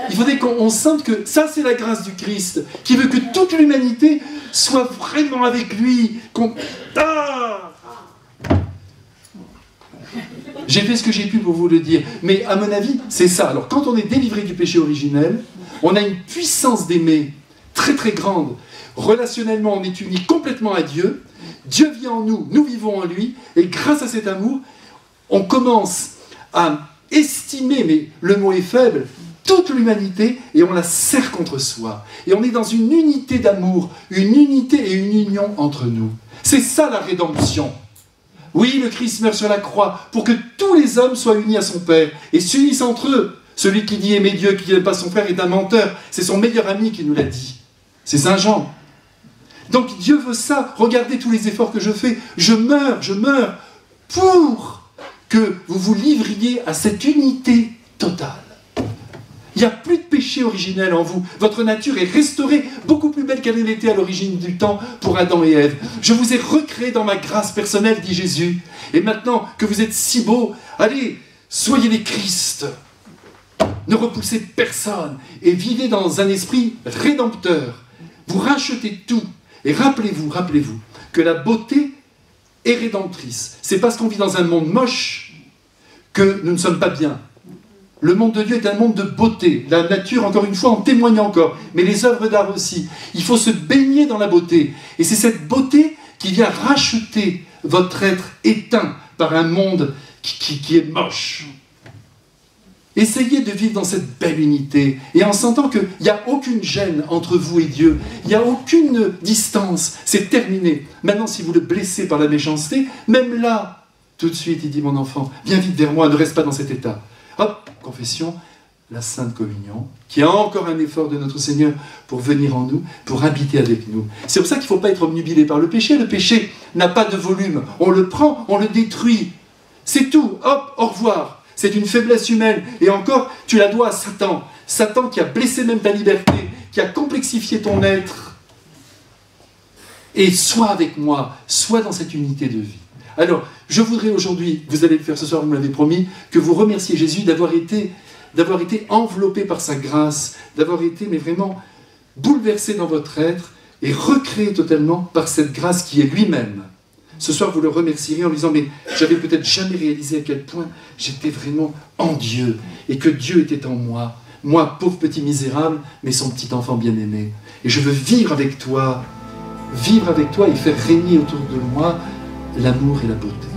il faudrait qu'on sente que ça, c'est la grâce du Christ, qui veut que toute l'humanité soit vraiment avec lui. J'ai fait ce que j'ai pu pour vous le dire. Mais à mon avis, c'est ça. Alors, quand on est délivré du péché originel, on a une puissance d'aimer très très grande. Relationnellement, on est unis complètement à Dieu. Dieu vit en nous, nous vivons en lui. Et grâce à cet amour, on commence à estimer, mais le mot est faible, toute l'humanité, et on la serre contre soi. Et on est dans une unité d'amour, une unité et une union entre nous. C'est ça la rédemption. Oui, le Christ meurt sur la croix pour que tous les hommes soient unis à son Père et s'unissent entre eux. Celui qui dit aimer Dieu, qui n'aime pas son frère est un menteur. C'est son meilleur ami qui nous l'a dit. C'est Saint Jean. Donc Dieu veut ça. Regardez tous les efforts que je fais. Je meurs pour que vous vous livriez à cette unité totale. Il n'y a plus de péché originel en vous. Votre nature est restaurée, beaucoup plus belle qu'elle l'était à l'origine du temps pour Adam et Ève. Je vous ai recréé dans ma grâce personnelle, dit Jésus. Et maintenant que vous êtes si beaux, allez, soyez des Christ. Ne repoussez personne et vivez dans un esprit rédempteur. Vous rachetez tout. Et rappelez-vous que la beauté est rédemptrice. C'est parce qu'on vit dans un monde moche que nous ne sommes pas bien. Le monde de Dieu est un monde de beauté. La nature, encore une fois, en témoigne encore. Mais les œuvres d'art aussi. Il faut se baigner dans la beauté. Et c'est cette beauté qui vient racheter votre être éteint par un monde qui est moche. Essayez de vivre dans cette belle unité et en sentant qu'il n'y a aucune gêne entre vous et Dieu, il n'y a aucune distance, c'est terminé. Maintenant, si vous le blessez par la méchanceté, même là, tout de suite, il dit, mon enfant, viens vite vers moi, ne reste pas dans cet état. Hop, confession, la Sainte Communion, qui est encore un effort de notre Seigneur pour venir en nous, pour habiter avec nous. C'est pour ça qu'il ne faut pas être obnubilé par le péché n'a pas de volume, on le prend, on le détruit, c'est tout, hop, au revoir. C'est une faiblesse humaine, et encore, tu la dois à Satan. Satan qui a blessé même ta liberté, qui a complexifié ton être. Et sois avec moi, sois dans cette unité de vie. Alors, je voudrais aujourd'hui, vous allez le faire ce soir, vous me l'avez promis, que vous remerciez Jésus d'avoir été enveloppé par sa grâce, d'avoir été, mais vraiment, bouleversé dans votre être, et recréé totalement par cette grâce qui est lui-même. Ce soir, vous le remercierez en lui disant « Mais j'avais peut-être jamais réalisé à quel point j'étais vraiment en Dieu et que Dieu était en moi. Moi, pauvre petit misérable, mais son petit enfant bien-aimé. Et je veux vivre avec toi et faire régner autour de moi l'amour et la beauté. »